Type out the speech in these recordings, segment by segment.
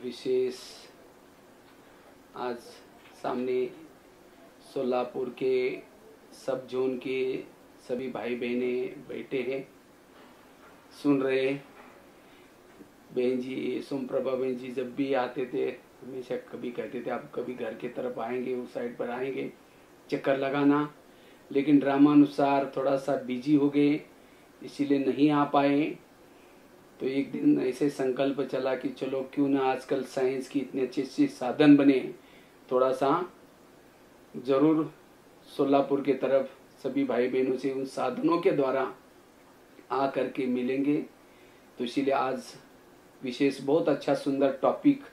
विशेष आज सामने सोलापुर के सब जोन के सभी भाई बहने बैठे हैं, सुन रहे हैं। बहन जी सोमप्रभा बहन जी जब भी आते थे हमेशा कभी कहते थे आप कभी घर की तरफ आएंगे, उस साइड पर आएंगे चक्कर लगाना, लेकिन ड्रामानुसार थोड़ा सा बिजी हो गए इसीलिए नहीं आ पाए। तो एक दिन ऐसे संकल्प चला कि चलो क्यों ना आजकल साइंस की इतने अच्छे अच्छे साधन बने, थोड़ा सा जरूर सोलापुर के तरफ सभी भाई बहनों से उन साधनों के द्वारा आ करके मिलेंगे। तो इसीलिए आज विशेष बहुत अच्छा सुंदर टॉपिक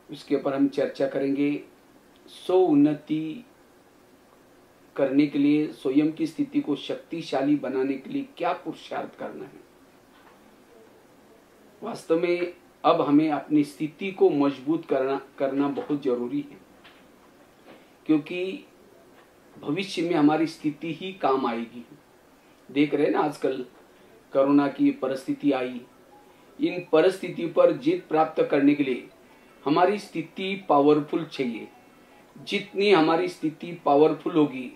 उसके ऊपर हम चर्चा करेंगे। स्व उन्नति करने के लिए, स्वयं की स्थिति को शक्तिशाली बनाने के लिए क्या पुरुषार्थ करना है। वास्तव में अब हमें अपनी स्थिति को मजबूत करना बहुत जरूरी है, क्योंकि भविष्य में हमारी स्थिति ही काम आएगी। देख रहे हैं ना आजकल कोरोना की परिस्थिति आई, इन परिस्थिति पर जीत प्राप्त करने के लिए हमारी स्थिति पावरफुल चाहिए। जितनी हमारी स्थिति पावरफुल होगी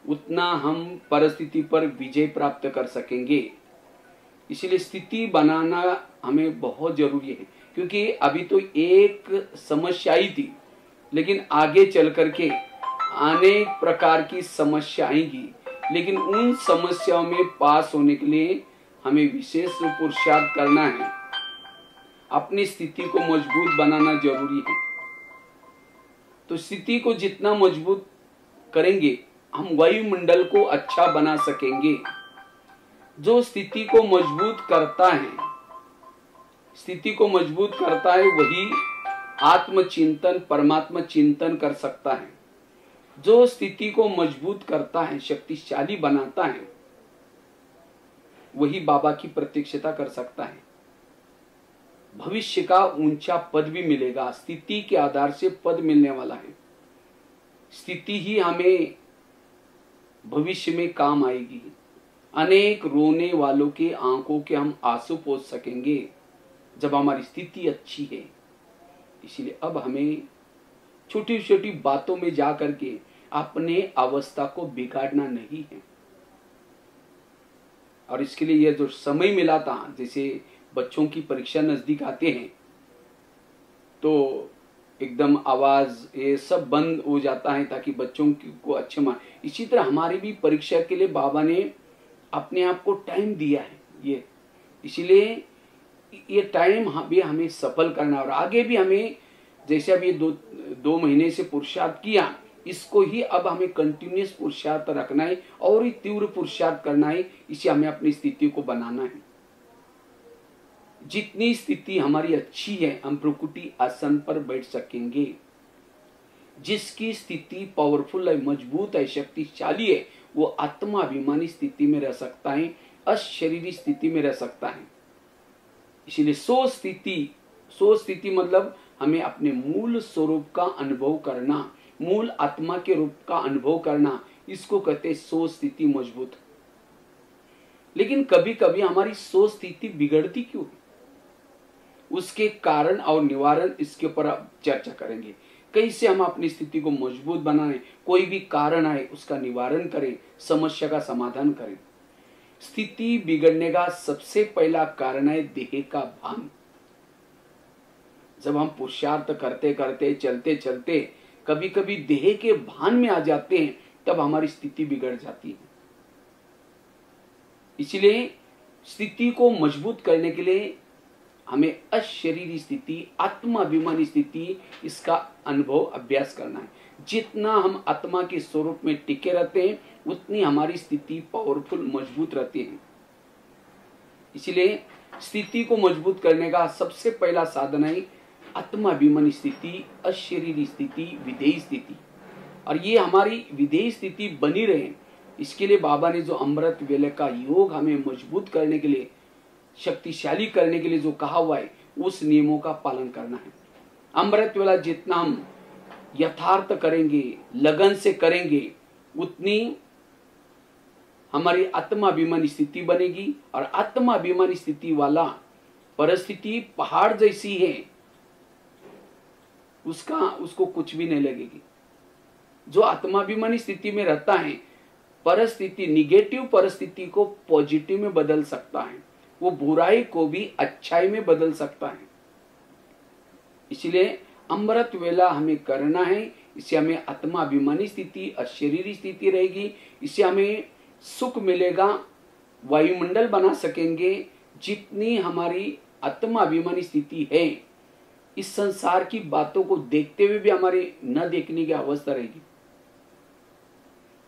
उतना हम परिस्थिति पर विजय प्राप्त कर सकेंगे। इसलिए स्थिति बनाना हमें बहुत जरूरी है, क्योंकि अभी तो एक समस्या ही थी, लेकिन आगे चल करके अनेक प्रकार की समस्या आएंगी। लेकिन उन समस्याओं में पास होने के लिए हमें विशेष पुरुषार्थ करना है, अपनी स्थिति को मजबूत बनाना जरूरी है। तो स्थिति को जितना मजबूत करेंगे हम वायुमंडल को अच्छा बना सकेंगे। जो स्थिति को मजबूत करता है, स्थिति को मजबूत करता है, वही आत्मचिंतन परमात्मा चिंतन कर सकता है। जो स्थिति को मजबूत करता है, शक्तिशाली बनाता है, वही बाबा की प्रत्यक्षता कर सकता है। भविष्य का ऊंचा पद भी मिलेगा, स्थिति के आधार से पद मिलने वाला है। स्थिति ही हमें भविष्य में काम आएगी। अनेक रोने वालों के आंखों के हम आंसू पोंछ सकेंगे जब हमारी स्थिति अच्छी है। इसलिए अब हमें छोटी छोटी बातों में जा करके अपने अवस्था को बिगाड़ना नहीं है। और इसके लिए यह जो समय मिला था, जैसे बच्चों की परीक्षा नजदीक आते हैं तो एकदम आवाज ये सब बंद हो जाता है ताकि बच्चों को अच्छे मार्क्स। इसी तरह हमारी भी परीक्षा के लिए बाबा ने अपने आप को टाइम दिया है ये, इसीलिए ये टाइम भी हमें सफल करना और आगे भी हमें जैसे अब ये दो महीने से पुरुषार्थ किया, इसको ही अब हमें कंटिन्यूस पुरुषार्थ रखना है और ही तीव्र पुरुषार्थ करना है। इसे हमें अपनी स्थिति को बनाना है। जितनी स्थिति हमारी अच्छी है हम प्रकृति आसन पर बैठ सकेंगे। जिसकी स्थिति पावरफुल है, मजबूत है, शक्तिशाली है, वो आत्माभिमानी स्थिति में रह सकता है, अशरीरी स्थिति में रह सकता है। इसलिए सो स्थिति मतलब हमें अपने मूल स्वरूप का अनुभव करना, मूल आत्मा के रूप का अनुभव करना, इसको कहते हैं सो स्थिति मजबूत। लेकिन कभी कभी हमारी सो स्थिति बिगड़ती क्यों है, उसके कारण और निवारण इसके ऊपर चर्चा करेंगे। कैसे हम अपनी स्थिति को मजबूत बनाएं, कोई भी कारण आए उसका निवारण करें, समस्या का समाधान करें। स्थिति बिगड़ने का सबसे पहला कारण है देह का भान। जब हम पुरुषार्थ करते करते चलते चलते कभी कभी देह के भान में आ जाते हैं, तब हमारी स्थिति बिगड़ जाती है। इसलिए स्थिति को मजबूत करने के लिए हमें अशरीरी स्थिति, आत्माभिमानी स्थिति, इसका अनुभव अभ्यास करना है। जितना हम आत्मा के स्वरूप में टिके रहते हैं उतनी हमारी स्थिति पावरफुल मजबूत रहती है। इसलिए स्थिति को मजबूत करने का सबसे पहला साधन है आत्माभिमानी स्थिति, अशरीरी स्थिति, विधेय स्थिति। और ये हमारी विधेय स्थिति बनी रहे, इसके लिए बाबा ने जो अमृत वेले का योग हमें मजबूत करने के लिए, शक्तिशाली करने के लिए जो कहा हुआ है, उस नियमों का पालन करना है। अमृत वेला जितना हम यथार्थ करेंगे, लगन से करेंगे, उतनी हमारी आत्माभिमानी स्थिति बनेगी। और आत्माभिमानी स्थिति वाला परिस्थिति पहाड़ जैसी है, उसको कुछ भी नहीं लगेगी। जो आत्माभिमानी स्थिति में रहता है, परिस्थिति, निगेटिव परिस्थिति को पॉजिटिव में बदल सकता है, वो बुराई को भी अच्छाई में बदल सकता है। इसलिए अमृत वेला हमें करना है। इससे हमें आत्माभिमानी स्थिति, अशरीरी स्थिति रहेगी। इससे हमें सुख मिलेगा, वायुमंडल बना सकेंगे। जितनी हमारी आत्माभिमानी स्थिति है, इस संसार की बातों को देखते हुए भी हमारी न देखने की अवस्था रहेगी।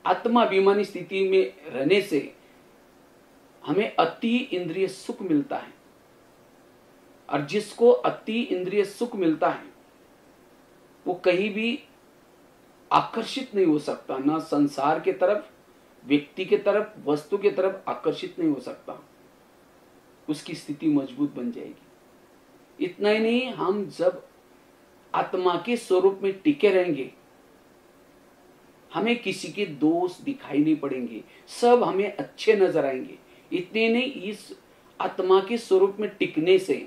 आत्माभिमानी स्थिति में रहने से हमें अति इंद्रिय सुख मिलता है, और जिसको अति इंद्रिय सुख मिलता है वो कहीं भी आकर्षित नहीं हो सकता, ना संसार के तरफ, व्यक्ति के तरफ, वस्तु के तरफ आकर्षित नहीं हो सकता। उसकी स्थिति मजबूत बन जाएगी। इतना ही नहीं, हम जब आत्मा के स्वरूप में टिके रहेंगे, हमें किसी के दोष दिखाई नहीं पड़ेंगे, सब हमें अच्छे नजर आएंगे। इतने नहीं, इस आत्मा के स्वरूप में टिकने से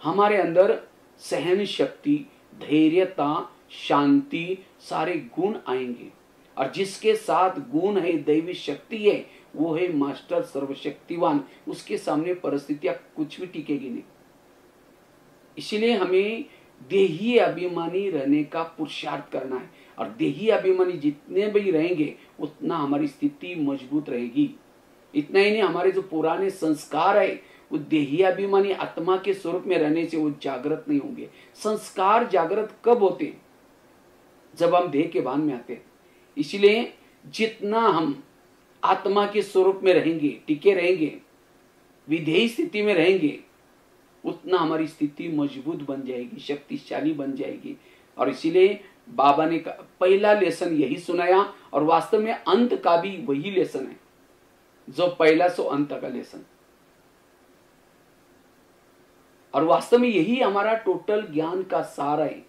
हमारे अंदर सहन शक्ति, धैर्यता, शांति, सारे गुण आएंगे। और जिसके साथ गुण है, दैवी शक्ति है, वो है मास्टर सर्वशक्तिवान। उसके सामने परिस्थितियां कुछ भी टिकेगी नहीं। इसलिए हमें देही अभिमानी रहने का पुरुषार्थ करना है, और देही अभिमानी जितने भी रहेंगे उतना हमारी स्थिति मजबूत रहेगी। इतना ही नहीं, हमारे जो पुराने संस्कार है वो देही अभिमानी आत्मा के स्वरूप में रहने से वो जागृत नहीं होंगे। संस्कार जागृत कब होते हैं? जब हम देह के भान में आते हैं। इसलिए जितना हम आत्मा के स्वरूप में रहेंगे, टिके रहेंगे, विधेयी स्थिति में रहेंगे, उतना हमारी स्थिति मजबूत बन जाएगी, शक्तिशाली बन जाएगी। और इसीलिए बाबा ने पहला लेसन यही सुनाया, और वास्तव में अंत का भी वही लेसन है, जो पहला सो अंत का लेसन। और वास्तव में यही हमारा टोटल ज्ञान का सार है।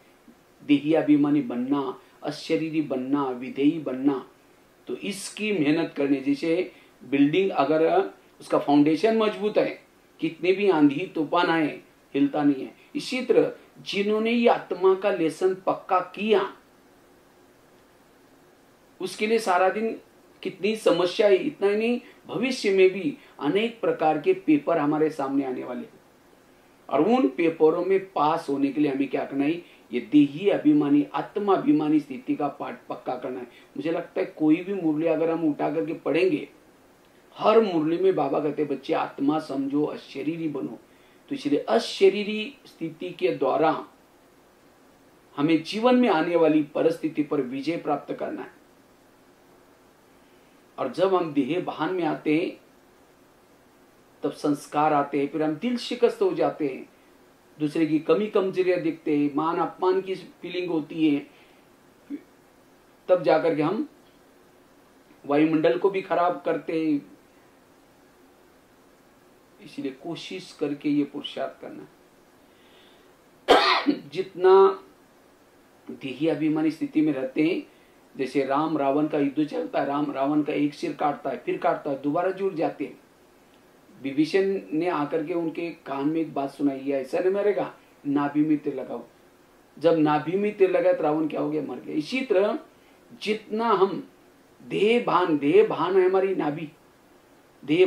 देही अभिमानी बनना, अशरीरी बनना, विधेयी बनना। तो इसकी मेहनत करने, जैसे बिल्डिंग अगर उसका फाउंडेशन मजबूत है, कितने भी आंधी तूफान आए हिलता नहीं है। इसी तरह जिन्होंने ये आत्मा का लेसन पक्का किया, उसके लिए सारा दिन कितनी समस्या है। इतना ही नहीं, भविष्य में भी अनेक प्रकार के पेपर हमारे सामने आने वाले हैं, और उन पेपरों में पास होने के लिए हमें क्या करना है? ये देही अभिमानी, आत्मा अभिमानी स्थिति का पाठ पक्का करना है। मुझे लगता है कोई भी मुरली अगर हम उठा करके पढ़ेंगे, हर मुरली में बाबा कहते बच्चे आत्मा समझो, अशरीरी बनो। तो इसलिए अशरीरी स्थिति के द्वारा हमें जीवन में आने वाली परिस्थिति पर विजय प्राप्त करना है। और जब हम देह भान में आते हैं, तब संस्कार आते हैं, फिर हम दिल शिकस्त हो जाते हैं, दूसरे की कमी कमजोरियां दिखते हैं, मान अपमान की फीलिंग होती है। तब जाकर के हम वायुमंडल को भी खराब करते हैं। इसलिए कोशिश करके ये पुरुषार्थ करना, जितना देही अभिमानी स्थिति में रहते हैं, जैसे राम रावण का युद्ध चलता है, राम रावण का एक सिर काटता है, फिर काटता है, दोबारा जुड़ जाते हैं। विभीषण ने आकर के उनके कान में एक बात सुनाई है, ऐसा नहीं मरेगा, नाभि में तीर लगाओ। जब नाभि में तीर लगा तो रावण क्या हो गया? मर गया। इसी तरह जितना हम देह भान है हमारी नाभि, देह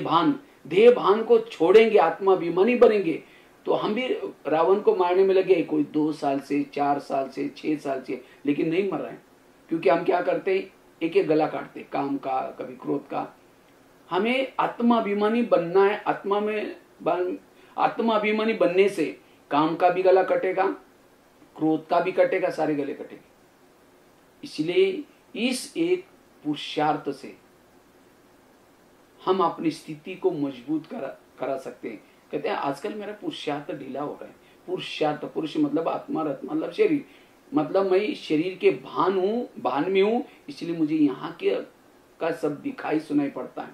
भान को छोड़ेंगे, आत्माभिमानी बनेंगे, तो हम भी रावण को मारने में लगे, कोई 2 साल से, 4 साल से, 6 साल से, लेकिन नहीं मर रहे हैं। क्योंकि हम क्या करते हैं? एक एक गला काटते, काम का, कभी क्रोध का। हमें आत्माभिमानी बनना है। आत्माभिमानी बनने से काम का भी गला कटेगा, क्रोध का भी कटेगा, सारे गले कटेंगे। इसलिए इस एक पुरुषार्थ से हम अपनी स्थिति को मजबूत करा सकते हैं। कहते हैं आजकल मेरा पुरुषार्थ ढीला हो रहा है। पुरुषार्थ, पुरुष मतलब आत्मा, रथ मतलब शरीर, मतलब मैं शरीर के भान में हूं, इसलिए मुझे यहाँ के का सब दिखाई सुनाई पड़ता है।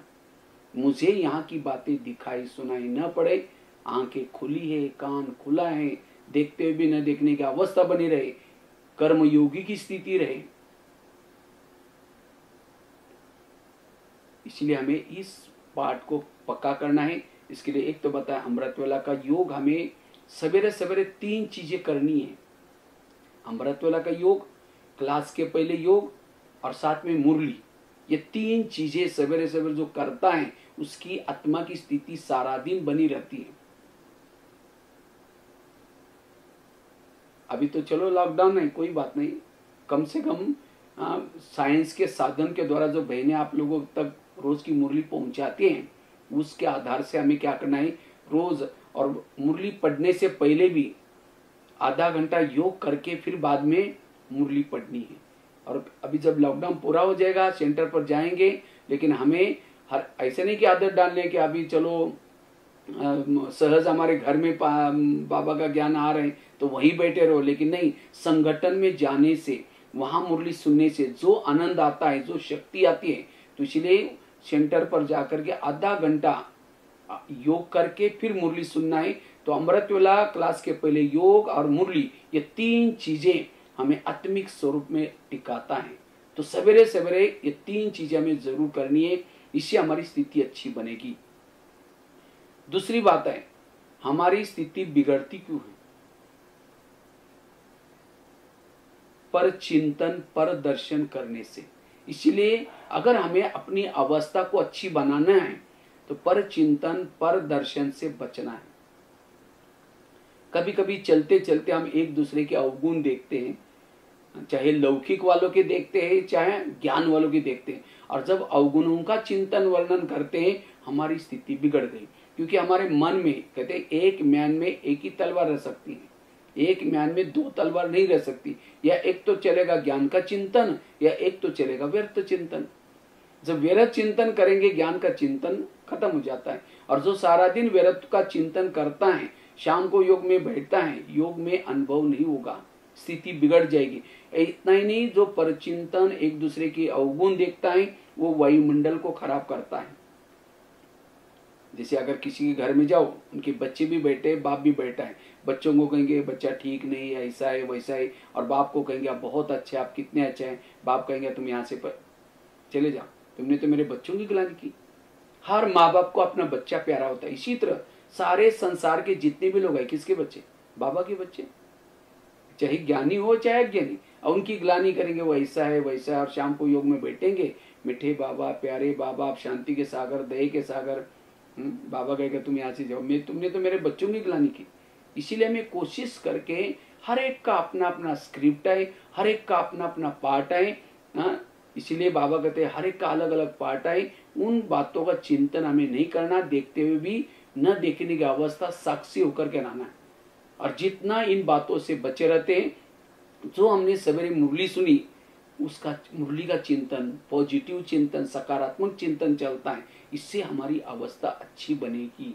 मुझे यहाँ की बातें दिखाई सुनाई न पड़े, आंखें खुली है, कान खुला है, देखते हुए भी न देखने की अवस्था बनी रहे, कर्मयोगी की स्थिति रहे। इसलिए हमें इस पाठ को पक्का करना है। इसके लिए एक तो बताया अमृतवेला का योग, हमें सवेरे सवेरे 3 चीजें करनी है। अमृतवेला का योग, क्लास के पहले योग और साथ में मुरली, ये 3 चीजें सवेरे सवेरे जो करता है उसकी आत्मा की स्थिति सारा दिन बनी रहती है। अभी तो चलो लॉकडाउन है, कोई बात नहीं, कम से कम साइंस के साधन के द्वारा जो बहनें आप लोगों तक रोज की मुरली पहुंचाते हैं, उसके आधार से हमें क्या करना है, रोज और मुरली पढ़ने से पहले भी आधा घंटा योग करके फिर बाद में मुरली पढ़नी है। और अभी जब लॉकडाउन पूरा हो जाएगा सेंटर पर जाएंगे, लेकिन हमें हर ऐसे नहीं कि आदत डालने कि अभी चलो सहज हमारे घर में बाबा का ज्ञान आ रहे हैं तो वहीं बैठे रहो, लेकिन नहीं, संगठन में जाने से, वहां मुरली सुनने से जो आनंद आता है, जो शक्ति आती है, तो इसलिए सेंटर पर जाकर के आधा घंटा योग करके फिर मुरली सुनना है। तो अमृतवेला क्लास के पहले योग और मुरली, ये 3 चीजें हमें आत्मिक स्वरूप में टिकाता है। तो सवेरे सवेरे ये 3 चीजें हमें जरूर करनी है, इससे हमारी स्थिति अच्छी बनेगी। दूसरी बात है, हमारी स्थिति बिगड़ती क्यों है? पर चिंतन, पर दर्शन करने से। इसलिए अगर हमें अपनी अवस्था को अच्छी बनाना है तो पर चिंतन, पर दर्शन से बचना है। कभी कभी चलते चलते हम एक दूसरे के अवगुण देखते हैं, चाहे लौकिक वालों के देखते हैं चाहे ज्ञान वालों के देखते हैं, और जब अवगुणों का चिंतन वर्णन करते हैं हमारी स्थिति बिगड़ गई। क्योंकि हमारे मन में कहते हैं एक म्यान में एक ही तलवार रह सकती है, एक म्यान में 2 तलवार नहीं रह सकती। या एक तो चलेगा ज्ञान का चिंतन, या एक तो चलेगा व्यर्थ चिंतन। जब व्यर्थ चिंतन करेंगे ज्ञान का चिंतन खत्म हो जाता है। और जो सारा दिन व्यर्थ का चिंतन करता है, शाम को योग में बैठता है, योग में अनुभव नहीं होगा, स्थिति बिगड़ जाएगी। इतना ही नहीं, जो परचिंतन एक दूसरे के अवगुण देखता है वो वायुमंडल को खराब करता है। जैसे अगर किसी के घर में जाओ, उनके बच्चे भी बैठे, बाप भी बैठा है, बच्चों को कहेंगे बच्चा ठीक नहीं है, ऐसा है वैसा है, और बाप को कहेंगे आप बहुत अच्छे, आप कितने अच्छे हैं। बाप कहेंगे तुम यहाँ से चले जाओ, तुमने तो मेरे बच्चों की गिलानी की। हर माँ बाप को अपना बच्चा प्यारा होता है। इसी तरह सारे संसार के जितने भी लोग हैं, किसके बच्चे? बाबा के बच्चे, चाहे ज्ञानी हो चाहे अज्ञानी, और उनकी गिलानी करेंगे वो ऐसा है वैसा है। और शाम को योग में बैठेंगे, मीठे बाबा, प्यारे बाबा, आप शांति के सागर, दया के सागर। बाबा कहेगा तुम यहाँ से जाओ, तुमने तो मेरे बच्चों की गिलानी की। इसीलिए हमें कोशिश करके, हर एक का अपना अपना स्क्रिप्ट है, हर एक का अपना अपना पार्ट है। इसीलिए बाबा कहते हैं हर एक का अलग अलग पार्ट है। उन बातों का चिंतन हमें नहीं करना, देखते हुए भी न देखने की अवस्था, साक्षी होकर के रहना है। और जितना इन बातों से बचे रहते हैं, जो हमने सवेरे मुरली सुनी, उसका मुरली का चिंतन, पॉजिटिव चिंतन, सकारात्मक चिंतन चलता है, इससे हमारी अवस्था अच्छी बनेगी।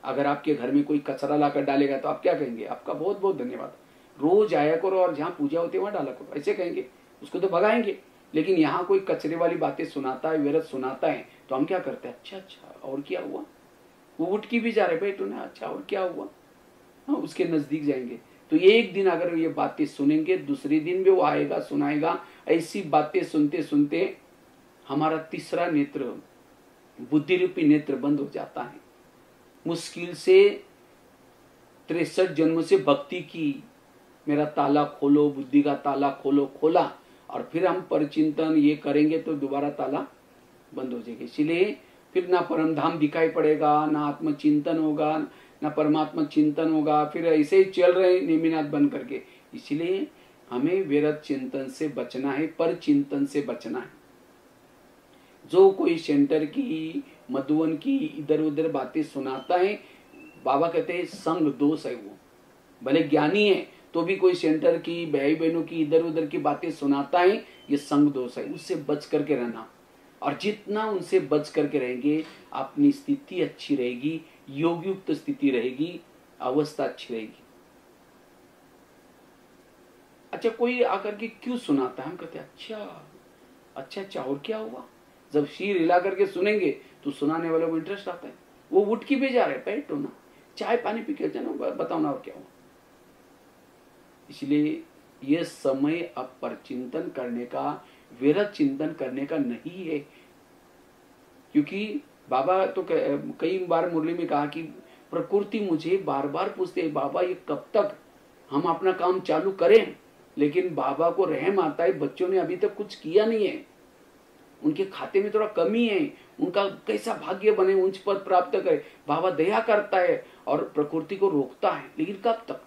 अगर आपके घर में कोई कचरा लाकर डालेगा तो आप क्या कहेंगे? आपका बहुत बहुत धन्यवाद, रोज आया करो और जहाँ पूजा होती है वहां डाला करो, ऐसे कहेंगे। उसको तो भगाएंगे। लेकिन यहाँ कोई कचरे वाली बातें सुनाता है, व्यर्थ सुनाता है, तो हम क्या करते हैं? अच्छा अच्छा, और क्या हुआ? वो उठ के भी जा रहे, भाई तूने अच्छा और क्या हुआ? हाँ, उसके नजदीक जाएंगे। तो एक दिन अगर ये बातें सुनेंगे, दूसरे दिन भी वो आएगा, सुनाएगा। ऐसी बातें सुनते सुनते हमारा तीसरा नेत्र, बुद्धि रूपी नेत्र बंद हो जाता है। मुश्किल से 63 जन्म से भक्ति की, मेरा ताला खोलो, बुद्धि का ताला खोलो, खोला, और फिर हम परचिंतन ये करेंगे तो दोबारा ताला बंद हो जाएगा। इसीलिए फिर ना परम धाम दिखाई पड़ेगा, ना आत्मचिंतन होगा, ना परमात्मा चिंतन होगा। फिर ऐसे ही चल रहे निमिनाथ बन करके। इसलिए हमें व्यर्थ चिंतन से बचना है, पर चिंतन से बचना है। जो कोई सेंटर की, मधुवन की इधर उधर बातें सुनाता है, बाबा कहते हैं संग दोष है। वो भले ज्ञानी है तो भी कोई सेंटर की, भाई बहनों की इधर उधर की बातें सुनाता है, ये संग दोष है। उससे बच करके रहना। और जितना उनसे बच करके रहेंगे, अपनी स्थिति अच्छी रहेगी, योग युक्त स्थिति रहेगी, अवस्था अच्छी रहेगी। अच्छा, कोई आकर के क्यों सुनाता है? हम कहते हैं अच्छा अच्छा अच्छा, और क्या हुआ? जब शीर हिला करके सुनेंगे तो सुनाने वालों को इंटरेस्ट आता है। वो उठ के भी जा रहे, बैठो ना, चाय पानी पी के जाना, बताओ ना और क्या हुआ। इसलिए ये समय अब पर चिंतन करने का, व्यर्थ चिंतन करने का नहीं है। क्योंकि बाबा तो कई बार मुरली में कहा कि प्रकृति मुझे बार बार पूछते है, बाबा ये कब तक हम अपना काम चालू करें, लेकिन बाबा को रहम आता है, बच्चों ने अभी तक कुछ किया नहीं है, उनके खाते में थोड़ा कमी है, उनका कैसा भाग्य बने, उच्च पद प्राप्त करे। बाबा दया करता है और प्रकृति को रोकता है, लेकिन कब तक?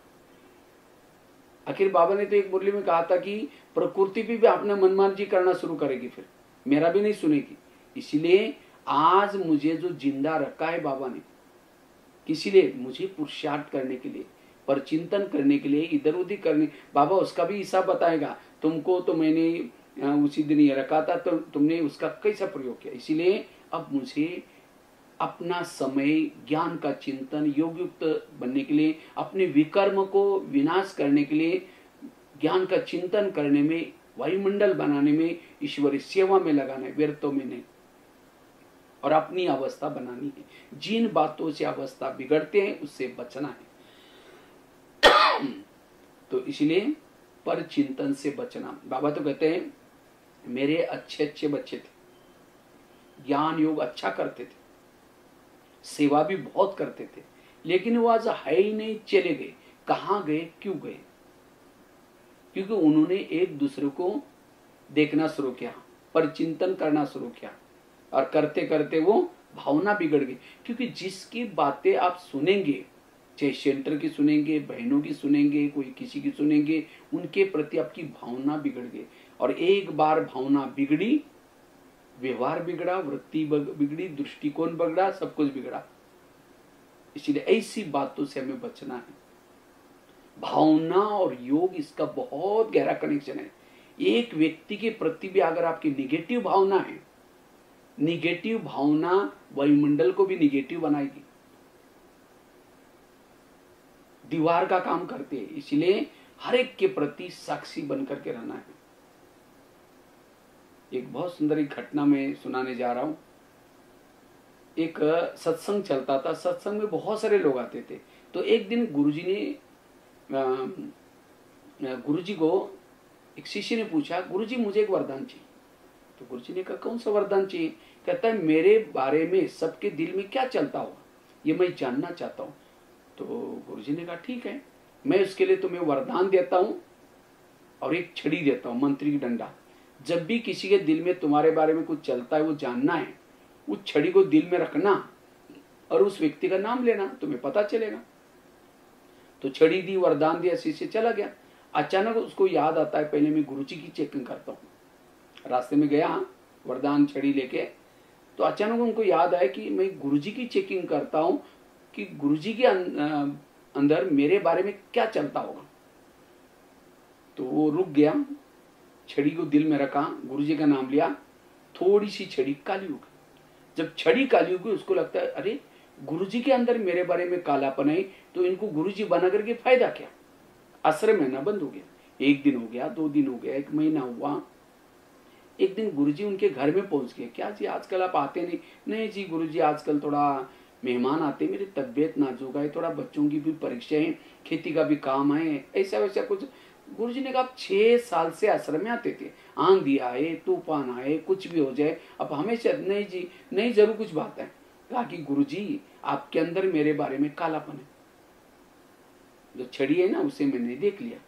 आखिर बाबा ने तो एक मुरली में कहा था कि प्रकृति भी अपना मनमार्जी करना शुरू करेगी, फिर मेरा भी नहीं सुनेगी। इसीलिए आज मुझे जो जिंदा रखा है बाबा ने, किसी लिए? मुझे पुरुषार्थ करने के लिए, पर चिंतन करने के लिए, इधर उधर करने। बाबा उसका भी हिसाब बताएगा, तुमको तो मैंने उसी दिन ये रखा था, तो तुमने उसका कैसा प्रयोग किया। इसीलिए अब मुझे अपना समय ज्ञान का चिंतन, योग युक्त बनने के लिए, अपने विकर्म को विनाश करने के लिए, ज्ञान का चिंतन करने में, वायुमंडल बनाने में, ईश्वरी सेवा में लगाना है, व्यर्थों में नहीं। और अपनी अवस्था बनानी है। जिन बातों से अवस्था बिगड़ते हैं उससे बचना है। तो इसलिए पर चिंतन से बचना। बाबा तो कहते हैं मेरे अच्छे अच्छे बच्चे थे, ज्ञान योग अच्छा करते थे, सेवा भी बहुत करते थे, लेकिन वो आज है ही नहीं, चले गए। कहाँ गए, क्यों गए? क्योंकि उन्होंने एक दूसरे को देखना शुरू किया, पर चिंतन करना शुरू किया, और करते करते वो भावना बिगड़ गई। क्योंकि जिसकी बातें आप सुनेंगे, चाहे सेंटर की सुनेंगे, बहनों की सुनेंगे, कोई किसी की सुनेंगे, उनके प्रति आपकी भावना बिगड़ गई। और एक बार भावना बिगड़ी, व्यवहार बिगड़ा, वृत्ति बिगड़ी, दृष्टिकोण बिगड़ा, सब कुछ बिगड़ा। इसलिए ऐसी बातों से हमें बचना है। भावना और योग, इसका बहुत गहरा कनेक्शन है। एक व्यक्ति के प्रति भी अगर आपकी निगेटिव भावना है, निगेटिव भावना वायुमंडल को भी निगेटिव बनाएगी, दीवार का काम करते हैं। इसलिए हर एक के प्रति साक्षी बनकर के रहना है। एक बहुत सुंदर एक घटना में सुनाने जा रहा हूं। एक सत्संग चलता था, सत्संग में बहुत सारे लोग आते थे। तो एक दिन गुरुजी को एक शिष्य ने पूछा, गुरुजी मुझे एक वरदान चाहिए। तो गुरुजी ने कहा कौन सा वरदान चाहिए? कहता है मेरे बारे में सबके दिल में क्या चलता होगा ये मैं जानना चाहता हूँ। तो गुरुजी ने कहा ठीक है, मैं उसके लिए तुम्हें वरदान देता हूँ और एक छड़ी देता हूँ, मंत्री की डंडा। जब भी किसी के दिल में तुम्हारे बारे में कुछ चलता है, वो जानना है, उस छड़ी को दिल में रखना और उस व्यक्ति का नाम लेना, तुम्हें पता चलेगा। तो छड़ी दी, वरदान दिया, शिष्य चला गया। अचानक उसको याद आता है पहले मैं गुरुजी की चेकिंग करता हूँ। रास्ते में गया वरदान छड़ी लेके, तो अचानक उनको याद आया कि मैं गुरुजी की चेकिंग करता हूँ कि गुरुजी के अंदर मेरे बारे में क्या चलता होगा। तो वो रुक गया, छड़ी को दिल में रखा, गुरुजी का नाम लिया, थोड़ी सी छड़ी काली हो गई। जब छड़ी काली हो गई उसको लगता है अरे गुरुजी के अंदर मेरे बारे में कालापन है, तो इनको गुरुजी बना करके फायदा क्या? आश्रम में ना बंद हो गया। एक दिन हो गया, 2 दिन हो गया, 1 महीना हुआ। एक दिन गुरुजी उनके घर में पहुंच गए। क्या जी आजकल आप आते नहीं? नहीं जी गुरुजी आजकल थोड़ा मेहमान आते, मेरी तबीयत नाजुक है, थोड़ा बच्चों की भी परीक्षा है, खेती का भी काम है, ऐसा वैसा कुछ। गुरुजी ने कहा आप 6 साल से आश्रम में आते थे, आंधी आए, तूफान आए, कुछ भी हो जाए, अब हमेशा नहीं जी नहीं, जरूर कुछ बात है। कहा कि गुरुजी आपके अंदर मेरे बारे में कालापन है, जो छड़ी है ना उसे मैंने देख लिया,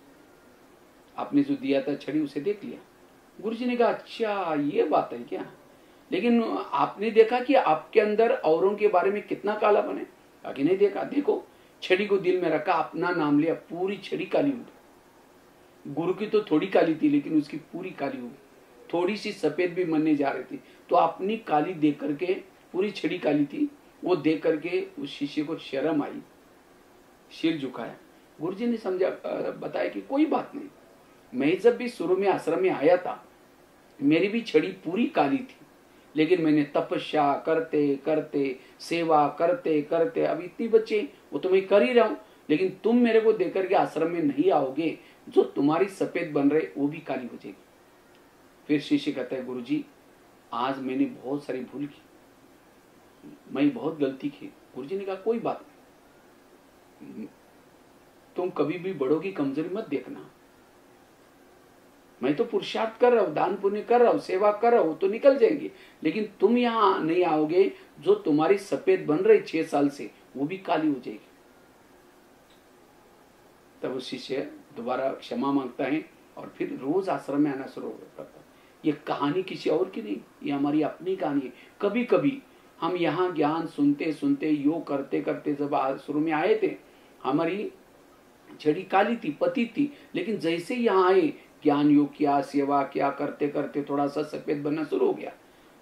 आपने जो दिया था छड़ी उसे देख लिया। गुरुजी ने कहा अच्छा ये बात है क्या, लेकिन आपने देखा कि आपके अंदर औरों के बारे में कितना कालापन है? कहा कि नहीं देखा। देखो छड़ी को दिल में रखा, अपना नाम लिया, पूरी छड़ी काली हो गई। गुरु की तो थोड़ी काली थी, लेकिन उसकी पूरी काली हो गई। थोड़ी सी सफेद भी मनने जा रही थी, तो अपनी काली देख करके, पूरी छड़ी काली थी, वो देख करके उस शिष्य को शर्म आई, सिर झुकाया। गुरुजी ने समझा, बताया कि कोई बात नहीं, मैं जब भी शुरू में आश्रम में आया था मेरी भी छड़ी पूरी काली थी, लेकिन मैंने तपस्या करते करते, सेवा करते करते, अब इतनी बच्चे वो तो मैं कर ही रहा हूं, लेकिन तुम मेरे को देकर के आश्रम में नहीं आओगे, जो तुम्हारी सफेद बन रहे वो भी काली हो जाएगी। फिर शिष्य कहता है गुरुजी आज मैंने बहुत सारी भूल की, मैं बहुत गलती की। गुरुजी ने कहा कोई बात नहीं, तुम कभी भी बड़ों की कमजोरी मत देखना, मैं तो पुरुषार्थ कर रहा हूं, दान पुण्य कर रहा हूं, सेवा कर रहा हूं, तो निकल जाएंगे, लेकिन तुम यहां नहीं आओगे, जो तुम्हारी सफेद बन रही 6 साल से वो भी काली हो जाएगी। तब वो शिष्य दोबारा क्षमा मांगता है और फिर रोज आश्रम में आना शुरू करता है। ये कहानी किसी और की नहीं, ये हमारी अपनी कहानी है। कभी कभी हम यहाँ ज्ञान सुनते सुनते योग करते करते जब शुरू में आए थे, हमारी छड़ी काली थी, पति थी, लेकिन जैसे यहाँ आए, ज्ञान योग किया, सेवा किया, करते करते थोड़ा सा सफेद बनना शुरू हो गया।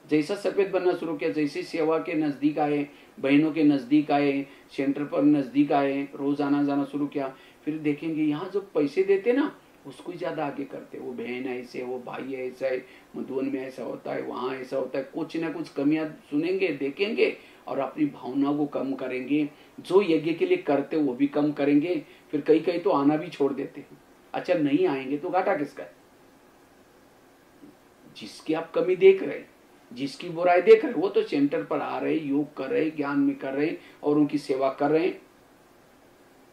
जैसा सफेद बनना शुरू किया, जैसे सेवा के नजदीक आए, बहनों के नजदीक आए, सेंटर पर नजदीक आए, रोज आना जाना शुरू किया, फिर देखेंगे यहाँ जो पैसे देते ना उसको ज्यादा आगे करते। वो बहन ऐसे, वो भाई ऐसा है, मधुबन में ऐसा होता है, वहाँ ऐसा होता है, कुछ ना कुछ कमियां सुनेंगे, देखेंगे और अपनी भावनाओं को कम करेंगे। जो यज्ञ के लिए करते वो भी कम करेंगे, फिर कई कई तो आना भी छोड़ देते हैं। अच्छा, नहीं आएंगे तो घाटा किसका है? जिसकी आप कमी देख रहे, जिसकी बुराई देख रहे, वो तो सेंटर पर आ रहे, योग कर रहे, ज्ञान में कर रहे और उनकी सेवा कर रहे हैं,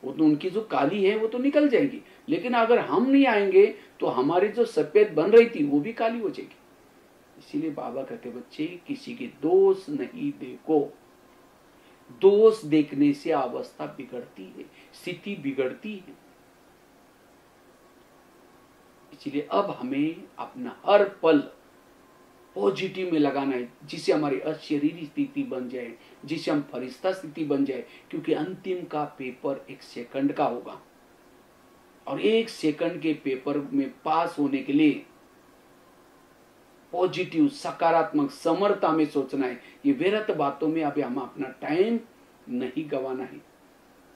वो तो उनकी जो काली है वो तो निकल जाएगी। लेकिन अगर हम नहीं आएंगे तो हमारी जो सफेद बन रही थी वो भी काली हो जाएगी। इसीलिए बाबा कहते, बच्चे किसी के दोष नहीं देखो। दोष देखने से अवस्था बिगड़ती है, स्थिति बिगड़ती है। इसलिए अब हमें अपना हर पल पॉजिटिव में लगाना है, जिससे हमारी अशरीरी स्थिति बन जाए, जिससे हम फरिश्ता स्थिति बन जाए। क्योंकि अंतिम का पेपर 1 सेकंड का होगा और 1 सेकंड के पेपर में पास होने के लिए पॉजिटिव, सकारात्मक, समर्था में सोचना है। ये व्यर्थ बातों में अभी हम अपना टाइम नहीं गंवाना है।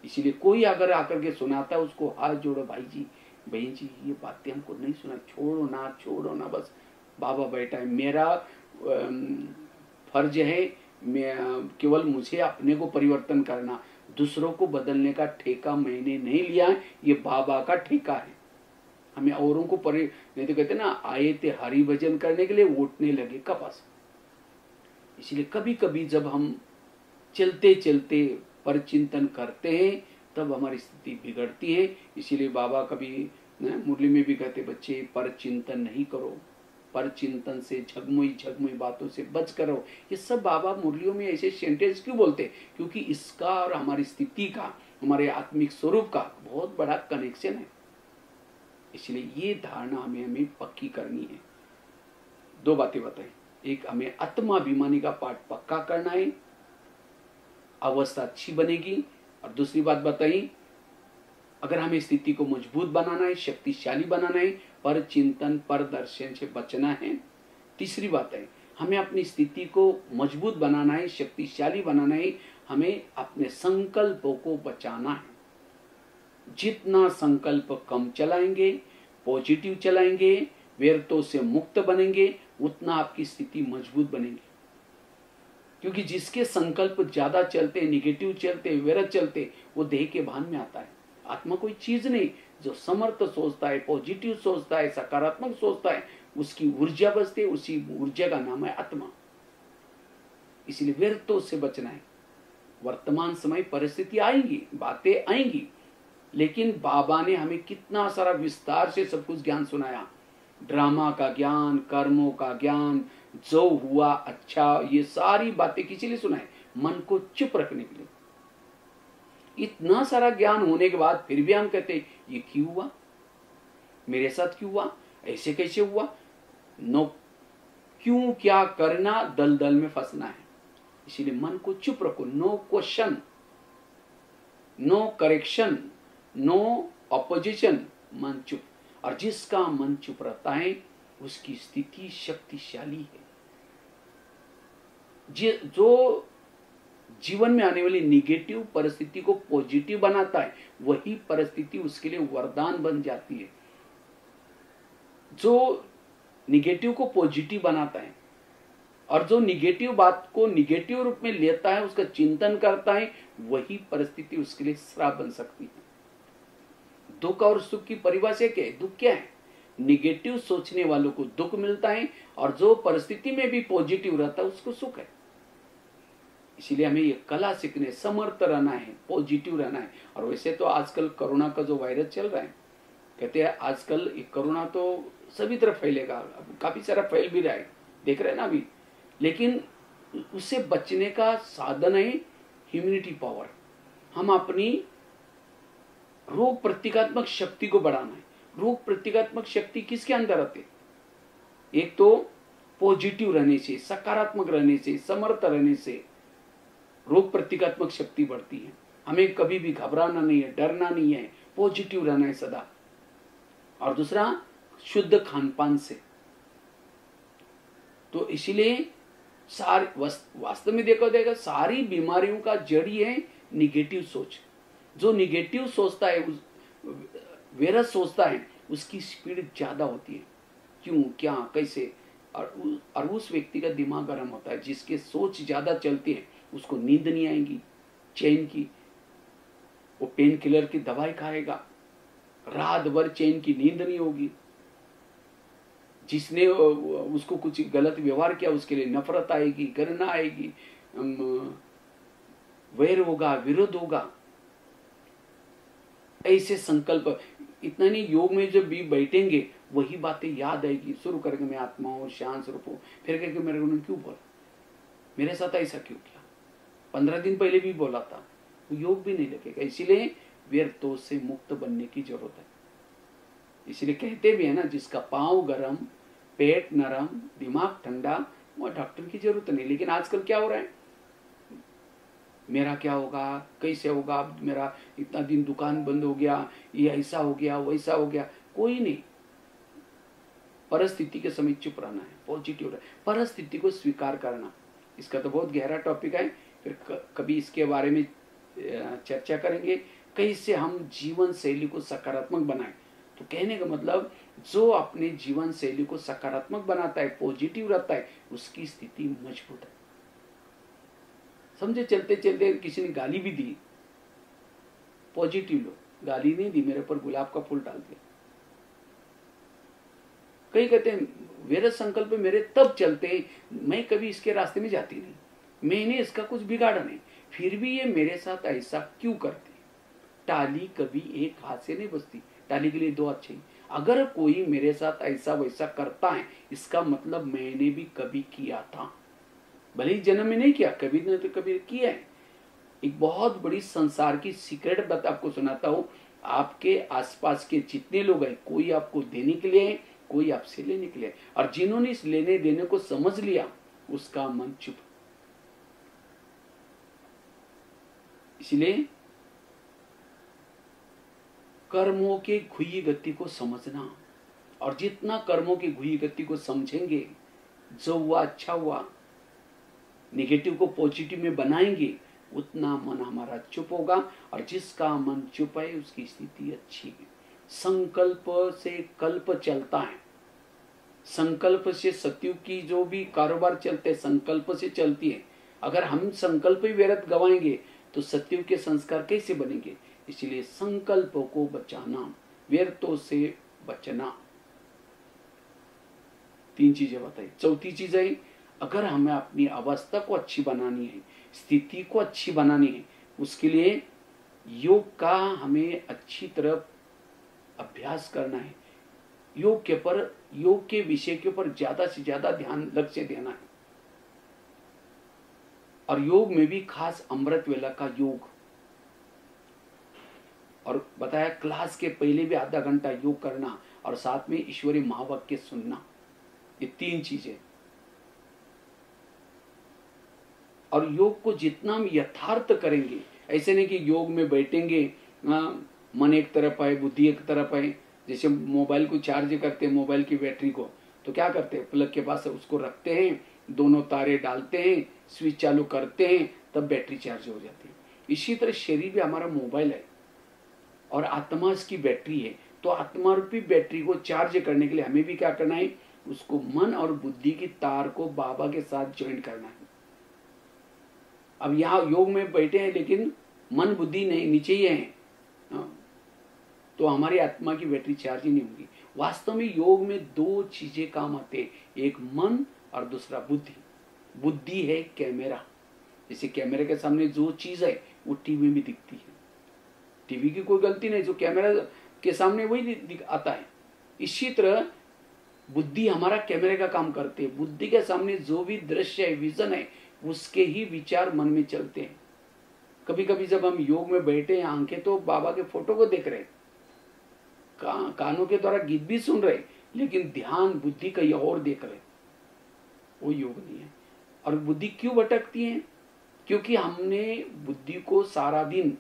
इसीलिए कोई अगर आकर के सुनाता है उसको हाथ जोड़ो, भाई जी बहन जी ये बातें हमको नहीं सुना, छोड़ो ना बस बाबा बैठा है। मेरा फर्ज है, मैं केवल मुझे अपने को परिवर्तन करना, दूसरों को बदलने का ठेका मैंने नहीं लिया है, ये बाबा का ठेका है। हमें औरों को नहीं तो कहते ना, आए थे हरि भजन करने के लिए, उठने लगे कपास। इसलिए कभी कभी जब हम चलते चलते पर चिंतन करते हैं तब हमारी स्थिति बिगड़ती है। इसीलिए बाबा कभी मुरली में भी कहते, बच्चे पर चिंतन नहीं करो, पर चिंतन से झगमुई बातों से बच करो। ये सब बाबा मुरलियों में ऐसे सेंटेंस क्यों बोलते? क्योंकि इसका और हमारी स्थिति का, हमारे आत्मिक स्वरूप का बहुत बड़ा कनेक्शन है। इसलिए ये धारणा हमें पक्की करनी है। 2 बातें बताई, एक हमें आत्माभिमानी का पाठ पक्का करना है, अवस्था अच्छी बनेगी। और दूसरी बात बताई, अगर हमें स्थिति को मजबूत बनाना है, शक्तिशाली बनाना है, पर चिंतन पर दर्शन से बचना है। तीसरी बात है, हमें अपनी स्थिति को मजबूत बनाना है, शक्तिशाली बनाना है, हमें अपने संकल्पों को बचाना है। जितना संकल्प कम चलाएंगे, पॉजिटिव चलाएंगे, व्यर्थों से मुक्त बनेंगे, उतना आपकी स्थिति मजबूत बनेगी। क्योंकि जिसके संकल्प ज्यादा चलते, निगेटिव चलते, व्यर्थ चलते, वो देह के भान में आता है। आत्मा कोई चीज नहीं, जो समर्थ सोचता है, पॉजिटिव सोचता है, सकारात्मक सोचता है, उसकी ऊर्जा बचती है, उसी ऊर्जा का नाम है आत्मा। इसलिए व्यर्थों से बचना है। वर्तमान समय परिस्थिति आएंगी, बातें आएंगी, लेकिन बाबा ने हमें कितना सारा विस्तार से सब कुछ ज्ञान सुनाया। ड्रामा का ज्ञान, कर्मों का ज्ञान, जो हुआ अच्छा, ये सारी बातें किसी लिए सुनाए? मन को चुप रखने के लिए। इतना सारा ज्ञान होने के बाद फिर भी हम कहते ये क्यों हुआ, मेरे साथ क्यों हुआ, ऐसे कैसे हुआ? नो, क्यों क्या करना, दलदल में फंसना है। इसीलिए मन को चुप रखो। No question, no correction, no opposition, मन चुप। और जिसका मन चुप रहता है उसकी स्थिति शक्तिशाली है। जो जीवन में आने वाली निगेटिव परिस्थिति को पॉजिटिव बनाता है, वही परिस्थिति उसके लिए वरदान बन जाती है। जो निगेटिव को पॉजिटिव बनाता है और जो निगेटिव बात को निगेटिव रूप में लेता है, उसका चिंतन करता है, वही परिस्थिति उसके लिए श्राप बन सकती है। दुख और सुख की परिभाषा क्या है? दुख क्या है? निगेटिव सोचने वालों को दुख मिलता है और जो परिस्थिति में भी पॉजिटिव रहता है उसको सुख है। इसीलिए हमें ये कला सीखने, समर्थ रहना है, पॉजिटिव रहना है। और वैसे तो आजकल कोरोना का जो वायरस चल रहा है, कहते हैं आजकल कोरोना तो सभी तरफ फैलेगा, काफी सारा फैल भी रहा है, देख रहे हैं ना अभी। लेकिन उससे बचने का साधन है ह्यूमैनिटी पावर। हम अपनी रोग प्रतिकात्मक शक्ति को बढ़ाना है। रोग प्रतिकात्मक शक्ति किसके अंदर आते हैं? एक तो पॉजिटिव रहने से, सकारात्मक रहने से, समर्थ रहने से रोग प्रतिकात्मक शक्ति बढ़ती है। हमें कभी भी घबराना नहीं है, डरना नहीं है, पॉजिटिव रहना है सदा। और दूसरा, शुद्ध खानपान से। तो इसीलिए वास्तव में देखा जाएगा सारी बीमारियों का जड़ ही है निगेटिव सोच। जो निगेटिव सोचता है, वेरस सोचता है, उसकी स्पीड ज्यादा होती है। क्यों, क्या, कैसे? और उस व्यक्ति का दिमाग गर्म होता है। जिसके सोच ज्यादा चलती है उसको नींद नहीं आएगी चैन की, वो पेन किलर की दवाई खाएगा, रात भर चैन की नींद नहीं होगी। जिसने उसको कुछ गलत व्यवहार किया उसके लिए नफरत आएगी, घृणा आएगी, वैर होगा, विरोध होगा। ऐसे संकल्प, इतना नहीं, योग में जब भी बैठेंगे वही बातें याद आएगी। शुरू करके मैं आत्मा हूं, शांत स्वरूप हूं, फिर करके मेरे को क्यों बोला, मेरे साथ ऐसा क्यों किया, 15 दिन पहले भी बोला था, वो योग भी नहीं लगेगा। इसीलिए व्यर्थों से मुक्त बनने की जरूरत है। इसलिए कहते भी है ना, जिसका पांव गरम, पेट नरम, दिमाग ठंडा, वो डॉक्टर की जरूरत नहीं। लेकिन आजकल क्या हो रहा है, मेरा क्या होगा, कैसे होगा, मेरा इतना दिन दुकान बंद हो गया, ये ऐसा हो गया, वैसा हो गया। कोई नहीं, परिस्थिति के समय चुप रहना है, पॉजिटिव रहना, परिस्थिति को स्वीकार करना। इसका तो बहुत गहरा टॉपिक है, फिर कभी इसके बारे में चर्चा करेंगे, कैसे हम जीवन शैली को सकारात्मक बनाएं। तो कहने का मतलब, जो अपने जीवन शैली को सकारात्मक बनाता है, पॉजिटिव रहता है, उसकी स्थिति मजबूत है। समझे, चलते चलते किसी ने गाली भी दी, पॉजिटिव लोग, गाली नहीं दी, मेरे पर गुलाब का फूल डाल दिया। कई कहते हैं वेरस संकल्प मेरे तब चलते, मैं कभी इसके रास्ते में जाती नहीं, मैंने इसका कुछ बिगाड़ा नहीं, फिर भी ये मेरे साथ ऐसा क्यों करती। टाली कभी एक हाथ से नहीं बजती, टाली के लिए दो अच्छे। अगर कोई मेरे साथ ऐसा वैसा करता है, इसका मतलब मैंने भी कभी किया था, भले ही जन्म में नहीं किया, कभी न तो कभी किया है। एक बहुत बड़ी संसार की सीक्रेट बात आपको सुनाता हूं। आपके आसपास के जितने लोग हैं, कोई आपको देने के लिए है, कोई आपसे लेने के लिए है। और जिन्होंने इस लेने देने को समझ लिया, उसका मन चुप। इसलिए कर्मों के घुई गति को समझना, और जितना कर्मों की घुई गति को समझेंगे, जो हुआ अच्छा हुआ, नेगेटिव को पॉजिटिव में बनाएंगे, उतना मन हमारा चुप होगा। और जिसका मन चुप है उसकी स्थिति अच्छी है। संकल्प से कल्प चलता है, संकल्प से सत्युग की जो भी कारोबार चलते हैं, संकल्प से चलती है। अगर हम संकल्प ही व्यर्थ गवाएंगे तो सत्युग के संस्कार कैसे बनेंगे। इसलिए संकल्पों को बचाना, व्यर्थों से बचना। 3 चीजें बताई। चौथी चीज है, अगर हमें अपनी अवस्था को अच्छी बनानी है, स्थिति को अच्छी बनानी है, उसके लिए योग का हमें अच्छी तरह अभ्यास करना है। योग के विषय के ऊपर ज्यादा से ज्यादा ध्यान, लक्ष्य देना है। और योग में भी खास अमृत वेला का योग, और बताया क्लास के पहले भी आधा घंटा योग करना, और साथ में ईश्वरीय महावाक्य सुनना। ये 3 चीजें। और योग को जितना हम यथार्थ करेंगे, ऐसे नहीं कि योग में बैठेंगे, मन एक तरफ है, बुद्धि एक तरफ है। जैसे मोबाइल को चार्ज करते हैं, मोबाइल की बैटरी को, तो क्या करते हैं, प्लग के पास उसको रखते हैं, दोनों तारे डालते हैं, स्विच चालू करते हैं, तब बैटरी चार्ज हो जाती है। इसी तरह शरीर भी हमारा मोबाइल है और आत्मा इसकी बैटरी है। तो आत्मा रूपी बैटरी को चार्ज करने के लिए हमें भी क्या करना है, उसको मन और बुद्धि की तार को बाबा के साथ ज्वाइन करना है। अब यहाँ योग में बैठे हैं लेकिन मन बुद्धि नहीं, नीचे ही है, तो हमारी आत्मा की बैटरी चार्ज ही नहीं होगी। वास्तव में योग में 2 चीजें काम आते हैं, एक मन और दूसरा बुद्धि। बुद्धि है कैमरा, जैसे कैमरे के सामने जो चीज है वो टीवी में दिखती है, टीवी की कोई गलती नहीं, जो कैमरा के सामने वही आता है। इसी तरह बुद्धि हमारा कैमरे का काम करती है। बुद्धि के सामने जो भी दृश्य है, विजन है, उसके ही विचार मन में चलते हैं। कभी कभी जब हम योग में बैठे हैं, आंखें तो बाबा के फोटो को देख रहे, कानों के द्वारा गीत भी सुन रहे, लेकिन ध्यान बुद्धि कहीं और देख रहे, वो योग नहीं है। और बुद्धि क्यों भटकती है? क्योंकि हमने बुद्धि को सारा दिन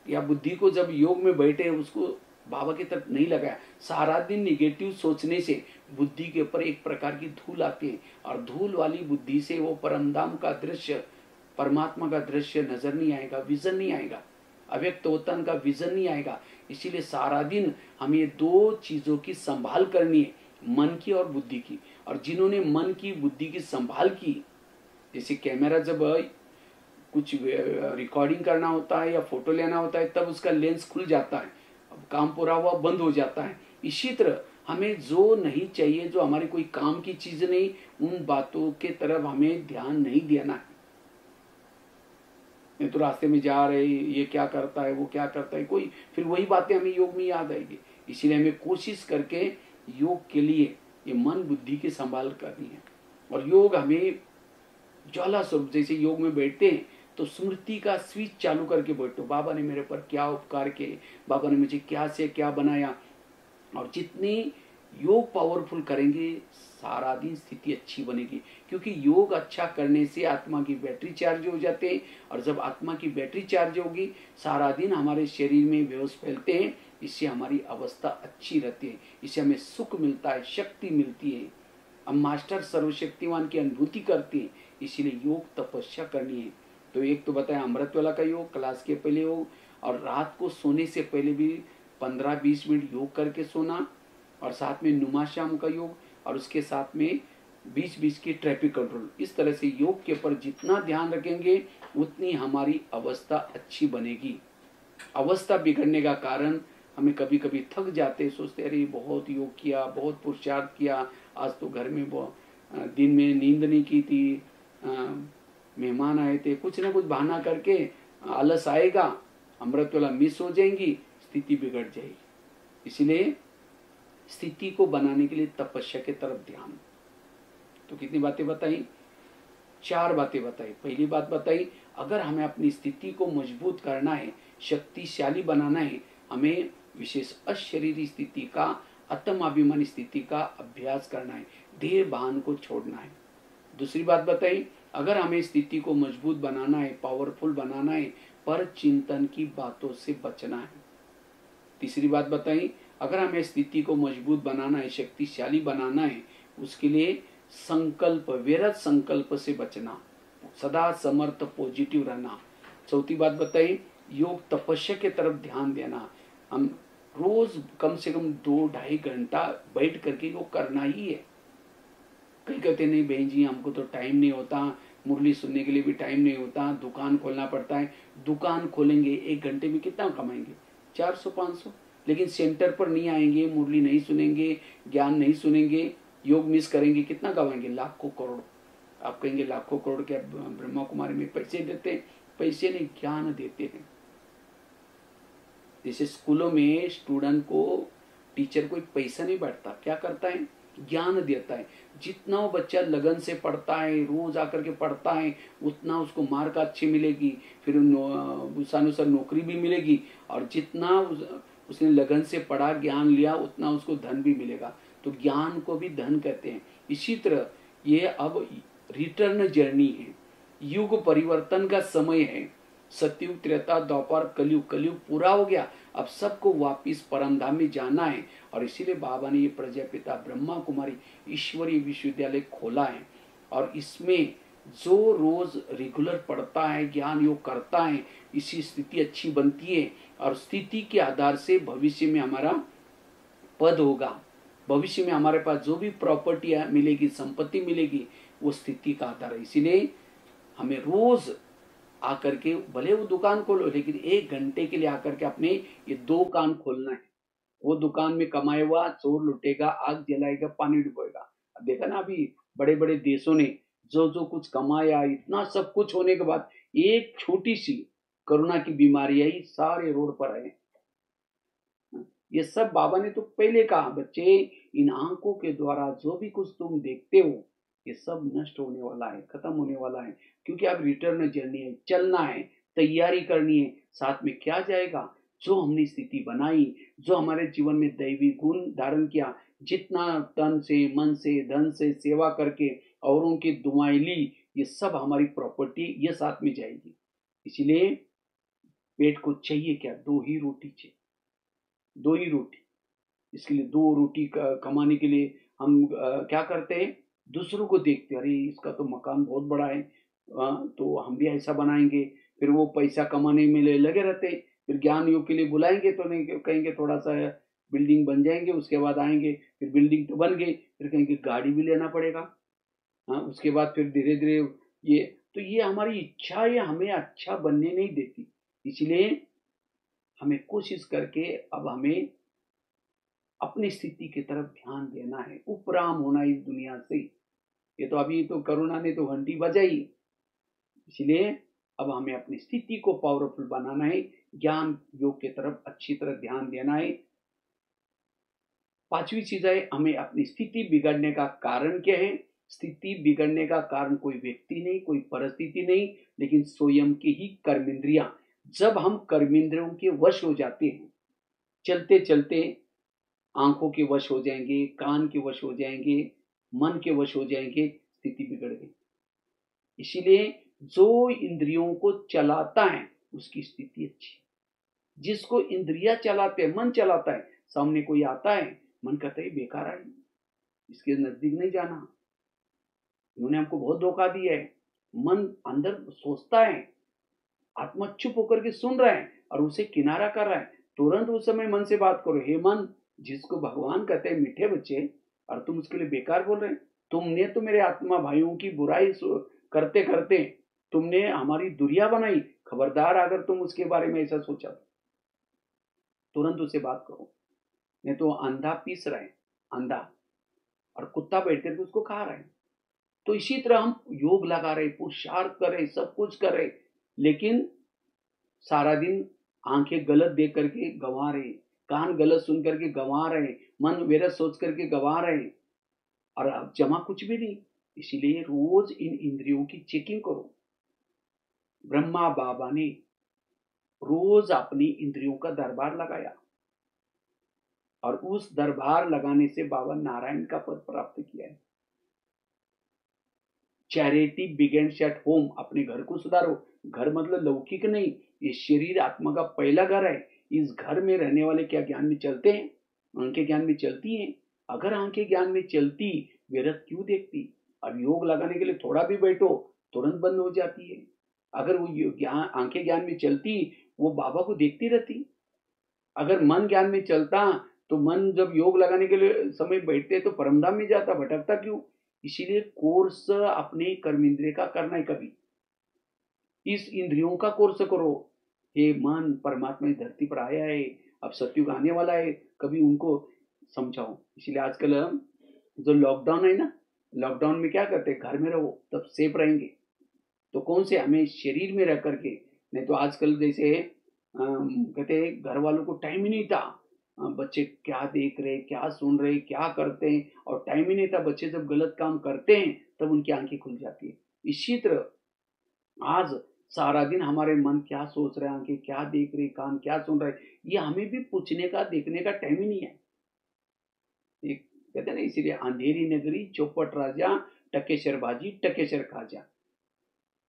या बुद्धि को जब योग में बैठे उसको बाबा की तरफ नहीं लगाया, सारा दिन निगेटिव सोचने से बुद्धि के ऊपर एक प्रकार की धूल आती है, और धूल वाली बुद्धि से वो परमधाम का दृश्य, परमात्मा का दृश्य नजर नहीं आएगा, विजन नहीं आएगा, अव्यक्त वतन का विजन नहीं आएगा। इसीलिए सारा दिन हमें ये दो चीजों की संभाल करनी है, मन की और बुद्धि की। और जिन्होंने मन की बुद्धि की संभाल की, जैसे कैमरा जब कुछ रिकॉर्डिंग करना होता है या फोटो लेना होता है, तब उसका लेंस खुल जाता है, अब काम पूरा हुआ बंद हो जाता है। इसी तरह हमें जो नहीं चाहिए, जो हमारी कोई काम की चीज नहीं, उन बातों के तरफ हमें ध्यान नहीं देना है। नहीं तो रास्ते में जा रहे, ये क्या करता है, वो क्या करता है, कोई फिर वही बातें हमें योग में याद आएगी। इसीलिए हमें कोशिश करके योग के लिए ये मन बुद्धि की संभाल करनी है। और योग हमें ज्वाला स्वरूप, जैसे योग में बैठते हैं तो स्मृति का स्विच चालू करके बैठो, बाबा ने मेरे पर क्या उपकार किए, बाबा ने मुझे क्या से क्या बनाया। और जितनी योग पावरफुल करेंगे, सारा दिन स्थिति अच्छी बनेगी। क्योंकि योग अच्छा करने से आत्मा की बैटरी चार्ज हो जाते हैं, और जब आत्मा की बैटरी चार्ज होगी, सारा दिन हमारे शरीर में वेव्स फैलते हैं, इससे हमारी अवस्था अच्छी रहती है, इससे हमें सुख मिलता है, शक्ति मिलती है, हम मास्टर सर्वशक्तिमान की अनुभूति करते हैं। इसीलिए योग तपस्या करनी है। तो एक तो बताया अमृत वाला का योग, क्लास के पहले योग, और रात को सोने से पहले भी 15-20 मिनट योग करके सोना, और साथ में नुमा शाम का योग, और उसके साथ में बीच बीच की ट्रैफिक कंट्रोल। इस तरह से योग के ऊपर जितना ध्यान रखेंगे, उतनी हमारी अवस्था अच्छी बनेगी। अवस्था बिगड़ने का कारण, हमें कभी कभी थक जाते, सोचते अरे बहुत योग किया, बहुत पुरुषार्थ किया, आज तो घर में दिन में नींद नहीं की थी, मेहमान आए थे, कुछ ना कुछ बहाना करके आलस आएगा, अमृत वाला मिस हो जाएंगी, स्थिति बिगड़ जाएगी। इसलिए स्थिति को बनाने के लिए तपस्या के तरफ ध्यान। तो कितनी बातें बताई? 4 बातें बताई। पहली बात बताई, अगर हमें अपनी स्थिति को मजबूत करना है, शक्तिशाली बनाना है, हमें विशेष अशरीरी स्थिति का, आत्माभिमानी स्थिति का अभ्यास करना है, देह भान को छोड़ना है। दूसरी बात बताई, अगर हमें स्थिति को मजबूत बनाना है, पावरफुल बनाना है, पर चिंतन की बातों से बचना है। तीसरी बात बताई, अगर हमें स्थिति को मजबूत बनाना है, शक्तिशाली बनाना है, उसके लिए संकल्प, व्यर्थ संकल्प से बचना, सदा समर्थ पॉजिटिव रहना। चौथी बात बताई, योग तपस्या के तरफ ध्यान देना। हम रोज कम से कम 2-2.5 घंटा बैठ करके योग करना ही है। कई कहते नहीं बहन जी हमको तो टाइम नहीं होता, मुरली सुनने के लिए भी टाइम नहीं होता, दुकान खोलना पड़ता है। दुकान खोलेंगे 1 घंटे में कितना कमाएंगे? 400-500। लेकिन सेंटर पर नहीं आएंगे, मुरली नहीं सुनेंगे, ज्ञान नहीं सुनेंगे, योग मिस करेंगे, कितना कमाएंगे? लाखों करोड़। आप कहेंगे लाखों करोड़ क्या ब्रह्मा कुमारी में पैसे देते हैं? पैसे नहीं, ज्ञान देते हैं। जैसे स्कूलों में स्टूडेंट को टीचर को एक पैसा नहीं बैठता, क्या करता है? ज्ञान देता है। जितना वो बच्चा लगन से पढ़ता है, रोज आकर के पढ़ता है, उतना उसको मार्क अच्छी मिलेगी, फिर उसानुसार नौकरी भी मिलेगी, और जितना उसने लगन से पढ़ा, ज्ञान लिया, उतना उसको धन भी मिलेगा। तो ज्ञान को भी धन कहते हैं। इसी तरह ये अब रिटर्न जर्नी है, युग परिवर्तन का समय है। सतयुग, त्रेता, द्वापर, कलयुग, कलयुग पूरा हो गया, अब सबको वापिस परमधाम में जाना है। और इसीलिए बाबा ने ये प्रजापिता ब्रह्मा कुमारी ईश्वरीय विश्वविद्यालय खोला है। और इसमें जो रोज रेगुलर पढ़ता है, ज्ञान योग करता है, इसी स्थिति अच्छी बनती है, और स्थिति के आधार से भविष्य में हमारा पद होगा, भविष्य में हमारे पास जो भी प्रॉपर्टी मिलेगी, संपत्ति मिलेगी, वो स्थिति का आधार है। इसीलिए हमें रोज आकर के, भले वो दुकान खोलो, लेकिन 1 घंटे के लिए आकर के अपने ये 2 कान खोलना है। वो दुकान में कमाए हुआ चोर लुटेगा, आग जलाएगा, पानी डुबोएगा। अब देखा ना अभी बड़े बड़े देशों ने जो जो कुछ कमाया, इतना सब कुछ होने के बाद एक छोटी सी कोरोना की बीमारी आई, सारे रोड पर आए। ये सब बाबा ने तो पहले कहा, बच्चे इन आंखों के द्वारा जो भी कुछ तुम देखते हो, ये सब नष्ट होने वाला है, खत्म होने वाला है। क्योंकि अब रिटर्न जर्नी है, चलना है, तैयारी करनी है। साथ में क्या जाएगा, जो हमने स्थिति बनाई, जो हमारे जीवन में दैवी गुण धारण किया, जितना तन से, मन से, धन से सेवा करके औरों की दुआएं ली, ये सब हमारी प्रॉपर्टी ये साथ में जाएगी। इसलिए पेट को चाहिए क्या, 2 ही रोटी चाहिए, 2 ही रोटी। इसके लिए 2 रोटी कमाने के लिए हम क्या करते हैं, दूसरों को देखते, अरे इसका तो मकान बहुत बड़ा है, तो हम भी ऐसा बनाएंगे। फिर वो पैसा कमाने में लगे रहते, फिर ज्ञान योग के लिए बुलाएंगे तो नहीं, कहेंगे थोड़ा सा बिल्डिंग बन जाएंगे, उसके बाद आएंगे, फिर बिल्डिंग तो बन गई, फिर कहेंगे गाड़ी भी लेना पड़ेगा। हाँ, उसके बाद फिर धीरे धीरे ये, तो ये हमारी इच्छा ये हमें अच्छा बनने नहीं देती। इसलिए हमें कोशिश करके अब हमें अपनी स्थिति की तरफ ध्यान देना है, उपराम होना इस दुनिया से। ये तो अभी तो कोरोना ने तो घंटी बजाई, इसलिए अब हमें अपनी स्थिति को पावरफुल बनाना है, ज्ञान योग की तरफ अच्छी तरह ध्यान देना है। 5वीं चीज है, हमें अपनी स्थिति बिगड़ने का कारण क्या है। स्थिति बिगड़ने का कारण कोई व्यक्ति नहीं, कोई परिस्थिति नहीं, लेकिन स्वयं की ही कर्मेंद्रियां। जब हम कर्मेंद्रियों के वश हो जाते हैं, चलते चलते आंखों के वश हो जाएंगे, कान के वश हो जाएंगे, मन के वश हो जाएंगे, स्थिति बिगड़ गई। इसीलिए जो इंद्रियों को चलाता है उसकी स्थिति अच्छी। जिसको इंद्रिया चलाते हैं, मन चलाता है, सामने कोई आता है, मन कहता है बेकार है, इसके नजदीक नहीं जाना, इन्होंने हमको बहुत धोखा दिया है। मन अंदर सोचता है, आत्मा चुप होकर के सुन रहा है और उसे किनारा कर रहा है। तुरंत उस समय मन से बात करो, हे मन, जिसको भगवान कहते हैं मीठे बच्चे, और तुम उसके लिए बेकार बोल रहे हैं। तुमने तो मेरे आत्मा भाइयों की बुराई करते करते तुमने हमारी दुनिया बनाई, खबरदार अगर तुम उसके बारे में ऐसा सोचा तो तुरंत उसे बात करो। नहीं तो अंधा पीस रहा है, अंधा, और कुत्ता बैठ करके उसको खा रहा है। तो इसी तरह हम योग लगा रहे, पुरुषार्थ कर रहे, सब कुछ कर रहे, लेकिन सारा दिन आंखें गलत देख करके गंवा रहे, कान गलत सुन करके गंवा रहे, मन वेरत सोच करके गंवा रहे, और अब जमा कुछ भी नहीं। इसीलिए रोज इन इंद्रियों की चेकिंग करो। ब्रह्मा बाबा ने रोज अपनी इंद्रियों का दरबार लगाया, और उस दरबार लगाने से बाबा नारायण का पद प्राप्त किया है। चैरिटी बिगेन्स एट होम, अपने घर को सुधारो। घर मतलब लौकिक नहीं, ये शरीर आत्मा का पहला घर है। इस घर में रहने वाले क्या ज्ञान में चलते हैं, आंखें ज्ञान में चलती हैं। अगर आंखें ज्ञान में चलती, व्यर्थ क्यों देखती। अब योग लगाने के लिए थोड़ा भी बैठो तुरंत बंद हो जाती है। अगर वो ज्ञान आंखें ज्ञान में चलती, वो बाबा को देखती रहती। अगर मन ज्ञान में चलता, तो मन जब योग लगाने के लिए समय बैठते तो परमधाम में जाता, भटकता क्यों। इसीलिए कोर्स अपने कर्मेंद्रिय का करना है। कभी इस इंद्रियों का कोर्स करो। ये मन परमात्मा इस धरती पर आया है, अब सत्युग आने वाला है, कभी उनको समझाओ। इसीलिए आजकल जो लॉकडाउन है ना, लॉकडाउन में क्या करते हैं, घर में रहो तब सेफ रहेंगे। तो कौन से, हमें शरीर में रह करके, नहीं तो आजकल जैसे कहते हैं घर वालों को टाइम ही नहीं था, बच्चे क्या देख रहे, क्या सुन रहे, क्या करते हैं, और टाइम ही नहीं था। बच्चे जब गलत काम करते हैं तब उनकी आंखें खुल जाती है। इसी तरह आज सारा दिन हमारे मन क्या सोच रहे हैं, आंखें क्या देख रही, कान क्या सुन रहे, ये हमें भी पूछने का, देखने का टाइम ही नहीं है। एक कहते हैं ना, इसीलिए अंधेरी नगरी चौपट राजा, टकेशर बाजी टकेशर खाजा।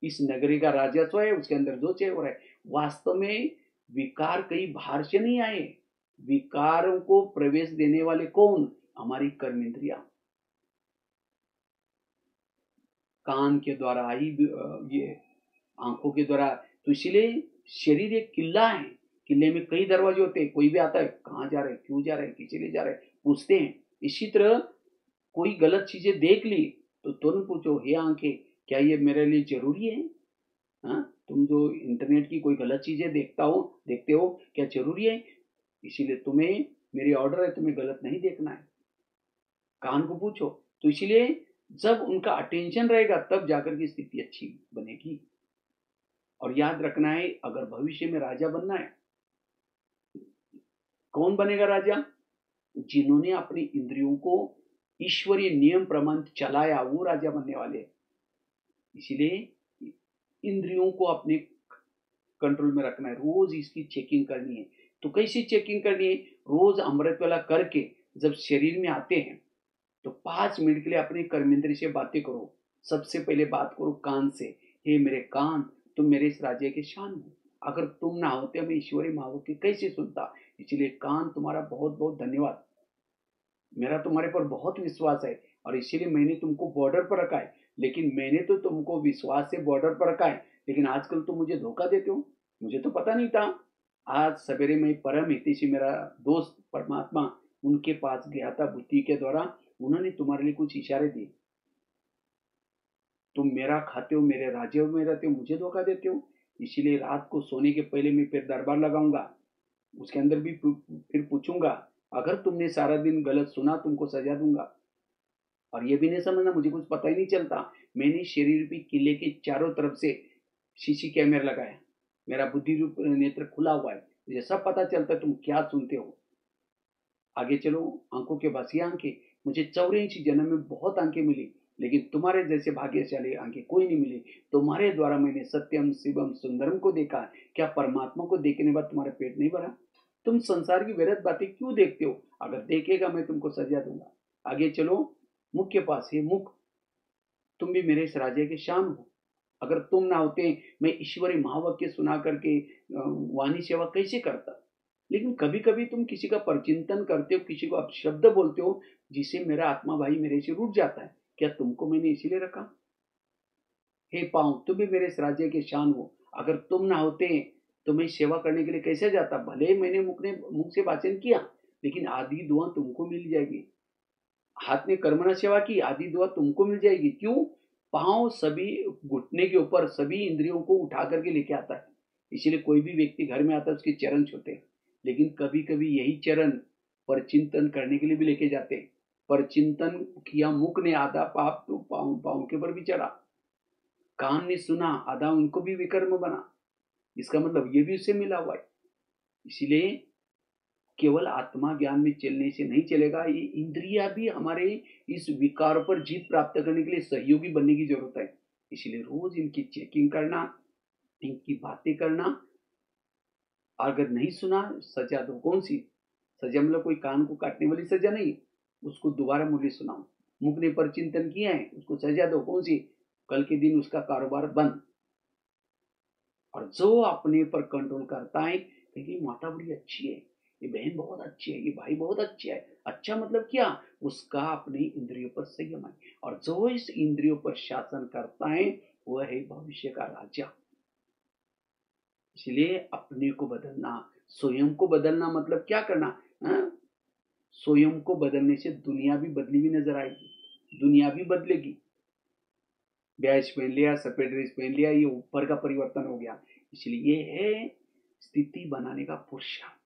इस नगरी का राजस्व है, उसके अंदर जो चाहिए हो रहा है। वास्तव में विकार कहीं बाहर से नहीं आए, विकारों को प्रवेश देने वाले कौन, हमारी कर्मेंद्रिया। कान के द्वारा आई, ये आंखों के द्वारा। तो इसीलिए शरीर एक किला है, किले में कई दरवाजे होते हैं। कोई भी आता है, कहाँ जा रहे, क्यों जा रहे, किसी लिए जा रहे, पूछते हैं। इसी तरह कोई गलत चीजें देख ली तो तुरंत पूछो, हे आंखें, क्या ये मेरे लिए जरूरी है। हाँ, तुम जो इंटरनेट की कोई गलत चीजें देखते हो, क्या जरूरी है। इसीलिए तुम्हें मेरी ऑर्डर है, तुम्हें गलत नहीं देखना है। कान को पूछो। तो इसीलिए जब उनका अटेंशन रहेगा तब जाकर की स्थिति अच्छी बनेगी। और याद रखना है, अगर भविष्य में राजा बनना है, कौन बनेगा राजा, जिन्होंने अपनी इंद्रियों को ईश्वरीय नियम प्रमाण चलाया, वो राजा बनने वाले। इसीलिए इंद्रियों को अपने कंट्रोल में रखना है, रोज इसकी चेकिंग करनी है। तो कैसी चेकिंग करनी है? रोज अमृत वाला करके जब शरीर में आते हैं तो 5 मिनट के लिए अपने कर्मेंद्र से बातें करो। सबसे पहले बात करो कान से, हे मेरे कान, तुम मेरे इस राज्य के शान हो, अगर तुम ना होते मैं ईश्वरी महावाक्य कैसे सुनता। इसलिए कान तुम्हारा बहुत बहुत धन्यवाद, मेरा तुम्हारे पर बहुत विश्वास है और इसीलिए मैंने तुमको बॉर्डर पर रखा है। लेकिन मैंने तो तुमको विश्वास से बॉर्डर पर रखा है, लेकिन आजकल तुम मुझे धोखा देते हो, मुझे तो पता नहीं था। आज सवेरे में परम हितैषी मेरा दोस्त परमात्मा उनके पास गया था बुद्धि के द्वारा, उन्होंने तुम्हारे लिए कुछ इशारे दिए। तुम मेरा खाते हो, मेरे राज्य में रहते हो, मुझे धोखा देते हो। इसीलिए रात को सोने के पहले मैं फिर दरबार लगाऊंगा, उसके अंदर भी फिर पूछूंगा, अगर तुमने सारा दिन गलत सुना तुमको सजा दूंगा। और ये भी नहीं समझना मुझे कुछ पता ही नहीं चलता। मैंने शरीर भी किले के चारों तरफ से सीसी कैमरा लगाया, मेरा बुद्धि रूप नेत्र खुला हुआ है, मुझे सब पता चलता है तुम क्या सुनते हो। आगे चलो, आंखों के बसी आंखें, मुझे 84 जन्म में बहुत आंखें मिली, लेकिन तुम्हारे जैसे भाग्यशाली आंखें कोई नहीं मिली। तुम्हारे द्वारा मैंने सत्यम शिवम सुंदरम को देखा। क्या परमात्मा को देखने के बाद तुम्हारा पेट नहीं भरा? तुम संसार की व्यर्थ बातें क्यों देखते हो? अगर देखेगा मैं तुमको सजा दूंगा। आगे चलो, मुख के पास है मुख, तुम भी मेरे इस राज्य के शान हो, अगर तुम ना होते मैं ईश्वरी महावाक्य सुना करके वाणी सेवा कैसे करता। लेकिन कभी कभी तुम किसी का परचिंतन करते हो, किसी को अपशब्द बोलते हो, जिसे मेरा आत्मा भाई मेरे से रूठ जाता है। क्या तुमको मैंने इसीलिए रखा? हे पांव, तुम भी मेरे इस राज्य के शान हो, अगर तुम ना होते तो मैं सेवा करने के लिए कैसे जाता। भले ही मैंने मुख से भाषण किया, लेकिन आधी दुआ तुमको मिल जाएगी। हाथ ने कर्मणा सेवा की, आधी दुआ तुमको मिल जाएगी। क्यों? पांव सभी घुटने के ऊपर सभी इंद्रियों को उठा करके लेके आता है। इसीलिए कोई भी व्यक्ति घर में आता है उसके चरण छूते हैं, लेकिन कभी कभी यही चरण पर चिंतन करने के लिए भी लेके जाते हैं। पर चिंतन किया मुख ने, आधा पाप तो पाँव पाँव के ऊपर भी चढ़ा। कान ने सुना, आधा उनको भी विकर्म बना। इसका मतलब ये भी उससे मिला हुआ है। इसीलिए केवल आत्मा ज्ञान में चलने से नहीं चलेगा, ये इंद्रिया भी हमारे इस विकार पर जीत प्राप्त करने के लिए सहयोगी बनने की जरूरत है। इसलिए रोज इनकी चेकिंग करना, इनकी बातें करना। अगर नहीं सुना, सजा दो। कौन सी सजा? मतलब कोई कान को काटने वाली सजा नहीं, उसको दोबारा मुरली सुनाओ। मुख ने पर चिंतन किया है, उसको सजा दो। कौन सी? कल के दिन उसका कारोबार बंद। और जो अपने पर कंट्रोल करता है, क्योंकि माता बड़ी अच्छी है, ये बहन बहुत अच्छी है, ये भाई बहुत अच्छा है। अच्छा मतलब क्या? उसका अपनी इंद्रियों पर संयम है। और जो इस इंद्रियों पर शासन करता है वह है भविष्य का राजा। इसलिए अपने को बदलना, स्वयं को बदलना मतलब क्या करना? स्वयं को बदलने से दुनिया भी बदली हुई नजर आएगी, दुनिया भी बदलेगी। बैच पहन लिया, सफेद ड्रेस पहन लिया, ये ऊपर का परिवर्तन हो गया। इसलिए ये है स्थिति बनाने का पुरुषार्थ।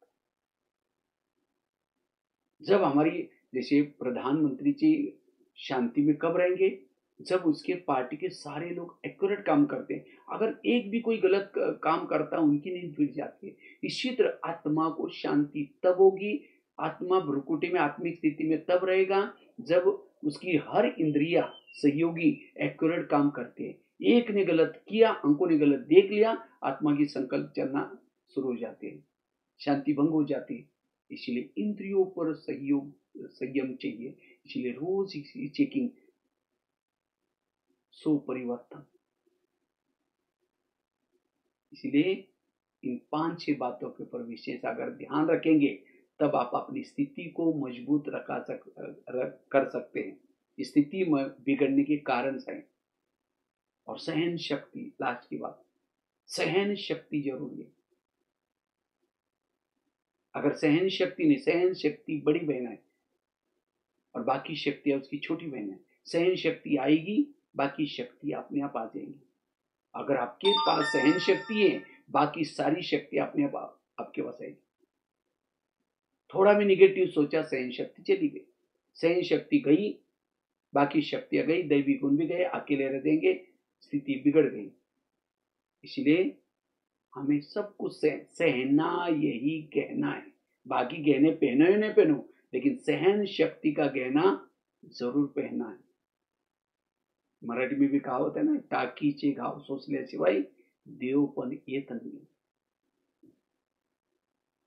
जब हमारी जैसे प्रधानमंत्री जी शांति में कब रहेंगे? जब उसके पार्टी के सारे लोग एक्यूरेट काम करते हैं। अगर एक भी कोई गलत काम करता है उनकी नींद खुल जाती है। इसी तरह आत्मा को शांति तब होगी, आत्मा भ्रुकुटी में आत्मिक स्थिति में तब रहेगा जब उसकी हर इंद्रिया सहयोगी एक्यूरेट काम करते हैं। एक ने गलत किया, अंकों ने गलत देख लिया, आत्मा की संकल्प चलना शुरू हो जाते हैं, शांति भंग हो जाती है। इसलिए इंद्रियों पर सहयोग संयम चाहिए। इसलिए रोज चेकिंग, सो परिवर्तन। इसलिए इन 5-6 बातों के ऊपर विशेष अगर ध्यान रखेंगे तब आप अपनी स्थिति को मजबूत कर सकते हैं। स्थिति में बिगड़ने के कारण है। और सहन शक्ति, लास्ट की बात, सहन शक्ति जरूरी है। अगर सहन शक्ति नहीं, सहन शक्ति बड़ी बहन है और बाकी शक्तियां उसकी छोटी बहन है। सहन शक्ति आएगी, बाकी शक्ति अपने आप आ जाएंगी। अगर आपके पास सहन शक्ति है, बाकी सारी शक्ति अपने आप आपके पास आएगी। थोड़ा भी निगेटिव सोचा, सहन शक्ति चली गई, सहन शक्ति गई, बाकी शक्तियां गई, दैवी गुण भी गए, अकेले रह देंगे, स्थिति बिगड़ गई। इसलिए हमें सब कुछ सहना यही गहना है। बाकी गहने पहनो या नहीं पहनो, लेकिन सहन शक्ति का गहना जरूर पहनना है। मराठी में भी कहावत है ना, टाकीचे घाव सोसल्याशिवाय देव पण येत नाही.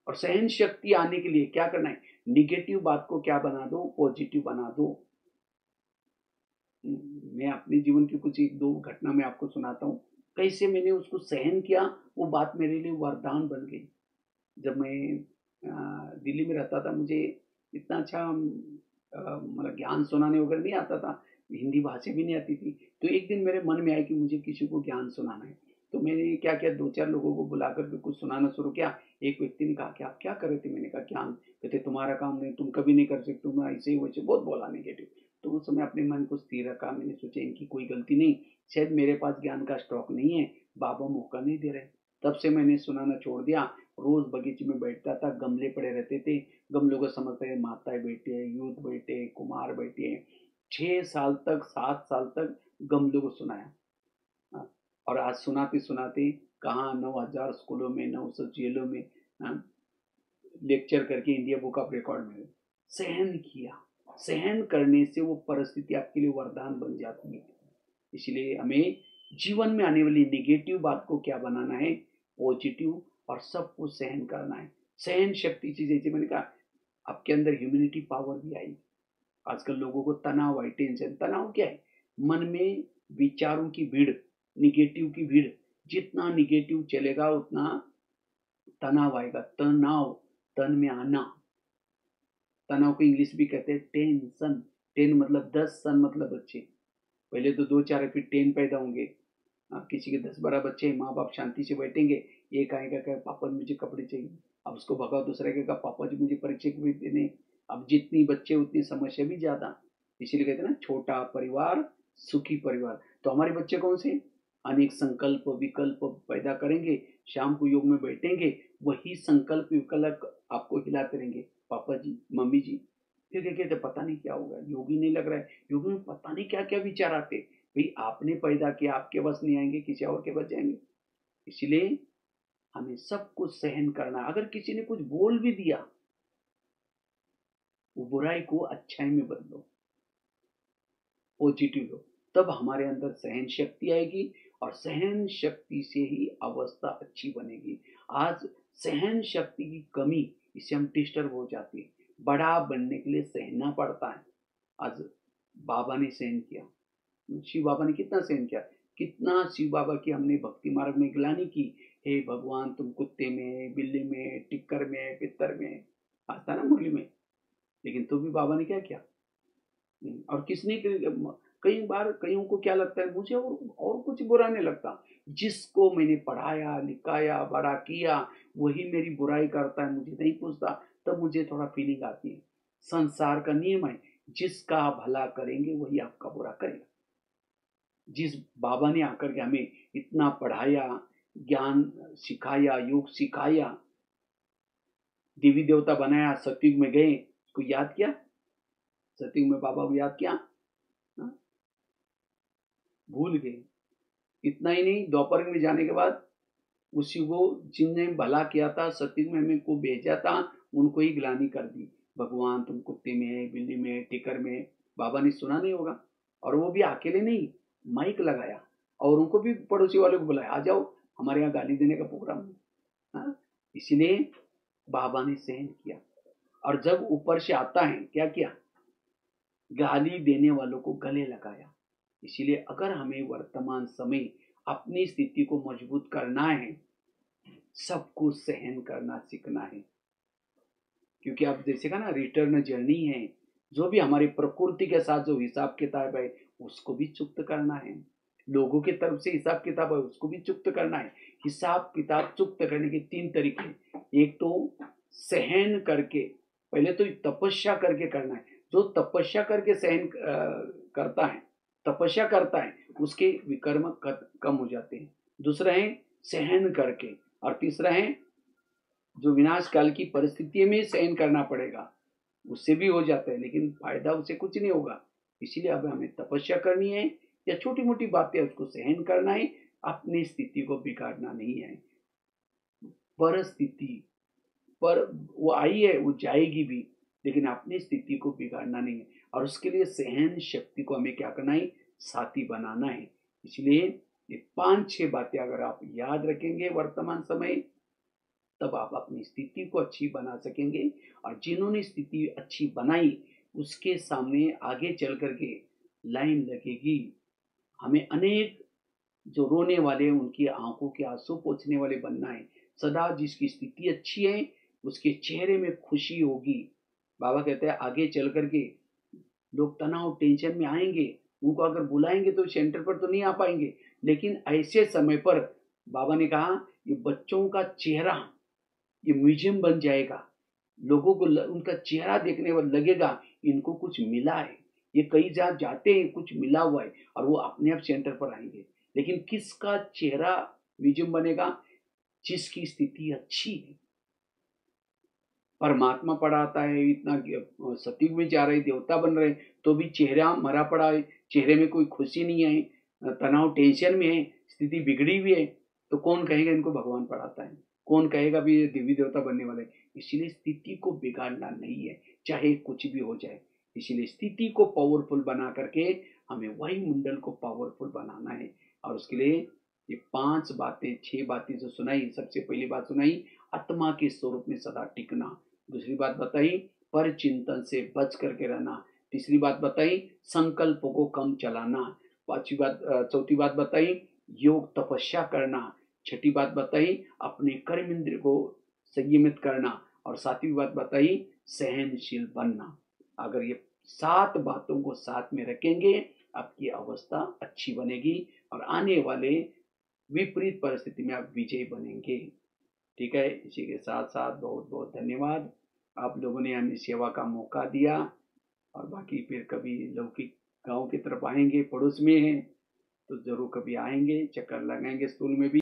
और सहन शक्ति आने के लिए क्या करना है? निगेटिव बात को क्या बना दो, पॉजिटिव बना दो. मैं अपने जीवन की कुछ एक दो घटना मैं आपको सुनाता हूँ, कैसे मैंने उसको सहन किया. वो बात मेरे लिए वरदान बन गई. जब मैं दिल्ली में रहता था, मुझे इतना अच्छा मतलब ज्ञान सुनाने वगैरह नहीं आता था, हिंदी भाषा भी नहीं आती थी. तो एक दिन मेरे मन में आया कि मुझे किसी को ज्ञान सुनाना है. तो मैंने क्या किया, दो चार लोगों को बुला करके कुछ सुनाना शुरू किया. एक व्यक्ति ने कहा कि आप क्या कर रहे थे. मैंने कहा ज्ञान. कहते तुम्हारा काम नहीं, तुम कभी नहीं कर सकते, तुम ऐसे ही वैसे बहुत बोला नेगेटिव. तो उस समय अपने मन को स्थिर रखा. मैंने सोचा इनकी कोई गलती नहीं, शायद मेरे पास ज्ञान का स्टॉक नहीं है, बाबा मौका नहीं दे रहे. तब से मैंने सुनाना छोड़ दिया. रोज बगीचे में बैठता था, गमले पड़े रहते थे, गमलों को समझते हैं माताएं बैठी है, यूथ बैठे हैं, कुमार बैठे हैं. 6 साल तक, 7 साल तक गमलों को सुनाया. हाँ, और आज सुनाते सुनाते कहाँ 9,000 स्कूलों में, 900 जेलों में लेक्चर करके इंडिया बुक ऑफ रिकॉर्ड में. सहन किया. सहन करने से वो परिस्थिति आपके लिए वरदान बन जाती है. इसलिए हमें जीवन में आने वाली निगेटिव बात को क्या बनाना है, पॉजिटिव, और सब कुछ सहन करना है. सहन शक्ति से, जैसे मैंने कहा, आपके अंदर ह्यूमिनिटी पावर भी आई. आजकल लोगों को तनाव है, टेंशन. तनाव क्या है? मन में विचारों की भीड़, निगेटिव की भीड़. जितना निगेटिव चलेगा उतना तनाव आएगा. तनाव, तन में आना. तनाव को इंग्लिश भी कहते हैं टेंशन. टेन मतलब 10, सन मतलब बच्चे. पहले तो 2-4 है, फिर 10 पैदा होंगे. किसी के 10-12 बच्चे, माँ बाप शांति से बैठेंगे. एक आएगा कहे पापा मुझे कपड़े चाहिए, अब उसको भगाओ. दूसरा कहेगा पापा जी मुझे परीक्षा के भी देने. अब जितनी बच्चे उतनी समस्या भी ज्यादा. इसीलिए कहते हैं ना, छोटा परिवार सुखी परिवार. तो हमारे बच्चे कौन से? अनेक संकल्प विकल्प पैदा करेंगे. शाम को योग में बैठेंगे, वही संकल्प विकल्प आपको हिलाते रहेंगे. पापा जी, मम्मी जी. फिर क्या कहते, पता नहीं क्या होगा, योगी नहीं लग रहा है. योगी में पता नहीं क्या क्या विचार आते. भाई आपने पैदा किया, आपके बस नहीं आएंगे, किसी और के बस जाएंगे. इसलिए हमें सब कुछ सहन करना. अगर किसी ने कुछ बोल भी दिया, वो बुराई को अच्छाई में बदलो, पॉजिटिव लो. तब हमारे अंदर सहन शक्ति आएगी, और सहन शक्ति से ही अवस्था अच्छी बनेगी. आज सहन शक्ति की कमी, इससे हम डिस्टर्ब हो जाते हैं. बड़ा बनने के लिए सहना पड़ता है. आज बाबा ने सहन किया, शिव बाबा ने कितना सहन किया. कितना शिव बाबा की हमने भक्ति मार्ग में गिलानी की. हे भगवान तुम कुत्ते में, बिल्ली में, टिक्कर में, पित्तर में, आता ना मुरली में. लेकिन तो भी बाबा ने क्या किया. और किसने, कई बार कईयों को क्या लगता है, मुझे और कुछ बुरा नहीं लगता. जिसको मैंने पढ़ाया लिखाया बड़ा किया, वही मेरी बुराई करता है, मुझे नहीं पूछता, तब मुझे थोड़ा फीलिंग आती है. संसार का नियम है, जिसका भला करेंगे वही आपका बुरा करेगा. जिस बाबा ने आकर के हमें इतना पढ़ाया, ज्ञान सिखाया, योग सिखाया, देवी देवता बनाया, सतयुग में गए, उसको याद किया. सतयुग में बाबा को याद किया, भूल गए. इतना ही नहीं, द्वापर में जाने के बाद उसी को जिनने भला किया था, सतयुग में हमें को भेजा था, उनको ही ग्लानि कर दी. भगवान तुम कुत्ते में है, बिल्ली में, टिकर में. बाबा ने सुना नहीं होगा. और वो भी अकेले नहीं, माइक लगाया और उनको भी पड़ोसी वाले को बुलाया, आ जाओ हमारे यहाँ गाली देने का प्रोग्राम है. इसलिए बाबा ने सहन किया. और जब ऊपर से आता है, क्या किया, गाली देने वालों को गले लगाया. इसीलिए अगर हमें वर्तमान समय अपनी स्थिति को मजबूत करना है, सब कुछ सहन करना सीखना है. क्योंकि आप जैसे कहा ना, रिटर्न जर्नी है. जो भी हमारी प्रकृति के साथ जो हिसाब किताब है, उसको भी चुक्त करना है. लोगों की तरफ से हिसाब किताब है, उसको भी चुक्त करना है. हिसाब किताब चुक्त करने के 3 तरीके. एक तो सहन करके, पहले तो तपस्या करके करना है. जो तपस्या करके सहन करता है, तपस्या करता है, उसके विकर्म कम हो जाते हैं. दूसरा है सहन करके. और तीसरा है जो विनाश काल की परिस्थिति में सहन करना पड़ेगा, उससे भी हो जाता है, लेकिन फायदा उससे कुछ नहीं होगा. इसीलिए अब हमें तपस्या करनी है, या छोटी मोटी बातें उसको सहन करना है. अपनी स्थिति को बिगाड़ना नहीं है. परिस्थिति पर वो आई है, वो जाएगी भी, लेकिन अपनी स्थिति को बिगाड़ना नहीं है. और उसके लिए सहन शक्ति को हमें क्या करना है, साथी बनाना है। इसलिए ये 5-6 बातें अगर आप याद रखेंगे वर्तमान समय, तब आप अपनी स्थिति को अच्छी बना सकेंगे। और जिन्होंने स्थिति अच्छी बनाई उसके सामने आगे चल करके लाइन लगेगी। हमें अनेक जो रोने वाले उनकी आंखों के आंसू पोंछने वाले बनना है। सदा जिसकी स्थिति अच्छी है उसके चेहरे में खुशी होगी। बाबा कहते हैं आगे चल करके लोग तनाव टेंशन में आएंगे, उनको अगर बुलाएंगे तो सेंटर पर तो नहीं आ पाएंगे, लेकिन ऐसे समय पर बाबा ने कहा ये बच्चों का चेहरा ये म्यूजियम बन जाएगा। लोगों को उनका चेहरा देखने पर लगेगा इनको कुछ मिला है, ये कई जगह जाते हैं कुछ मिला हुआ है, और वो अपने आप सेंटर पर आएंगे। लेकिन किसका चेहरा म्यूजियम बनेगा? जिसकी स्थिति अच्छी है। परमात्मा पढ़ाता है, इतना सतयुग में जा रहे देवता बन रहे, तो भी चेहरा मरा पड़ा है, चेहरे में कोई खुशी नहीं है, तनाव टेंशन में है, स्थिति बिगड़ी हुई है, तो कौन कहेगा इनको भगवान पढ़ाता है? कौन कहेगा भी ये देवी देवता बनने वाले? इसीलिए स्थिति को बिगाड़ना नहीं है, चाहे कुछ भी हो जाए। इसीलिए स्थिति को पावरफुल बना करके हमें वायुमंडल को पावरफुल बनाना है। और उसके लिए ये 5 बातें 6 बातें जो सुनाई, सबसे पहली बात सुनाई आत्मा के स्वरूप में सदा टिकना। दूसरी बात बताई पर चिंतन से बच करके रहना। तीसरी बात बताई संकल्प को कम चलाना। चौथी बात बताई योग तपस्या करना। छठी बात बताई अपने कर्म इंद्रिय को संयमित करना। और सातवीं बात बताई सहनशील बनना। अगर ये 7 बातों को साथ में रखेंगे आपकी अवस्था अच्छी बनेगी और आने वाले विपरीत परिस्थिति में आप विजयी बनेंगे। ठीक है, इसी के साथ साथ बहुत बहुत धन्यवाद। आप लोगों ने हमें सेवा का मौका दिया। और बाकी फिर कभी लौकिक गांव की तरफ आएंगे, पड़ोस में हैं तो जरूर कभी आएंगे, चक्कर लगाएंगे स्कूल में भी।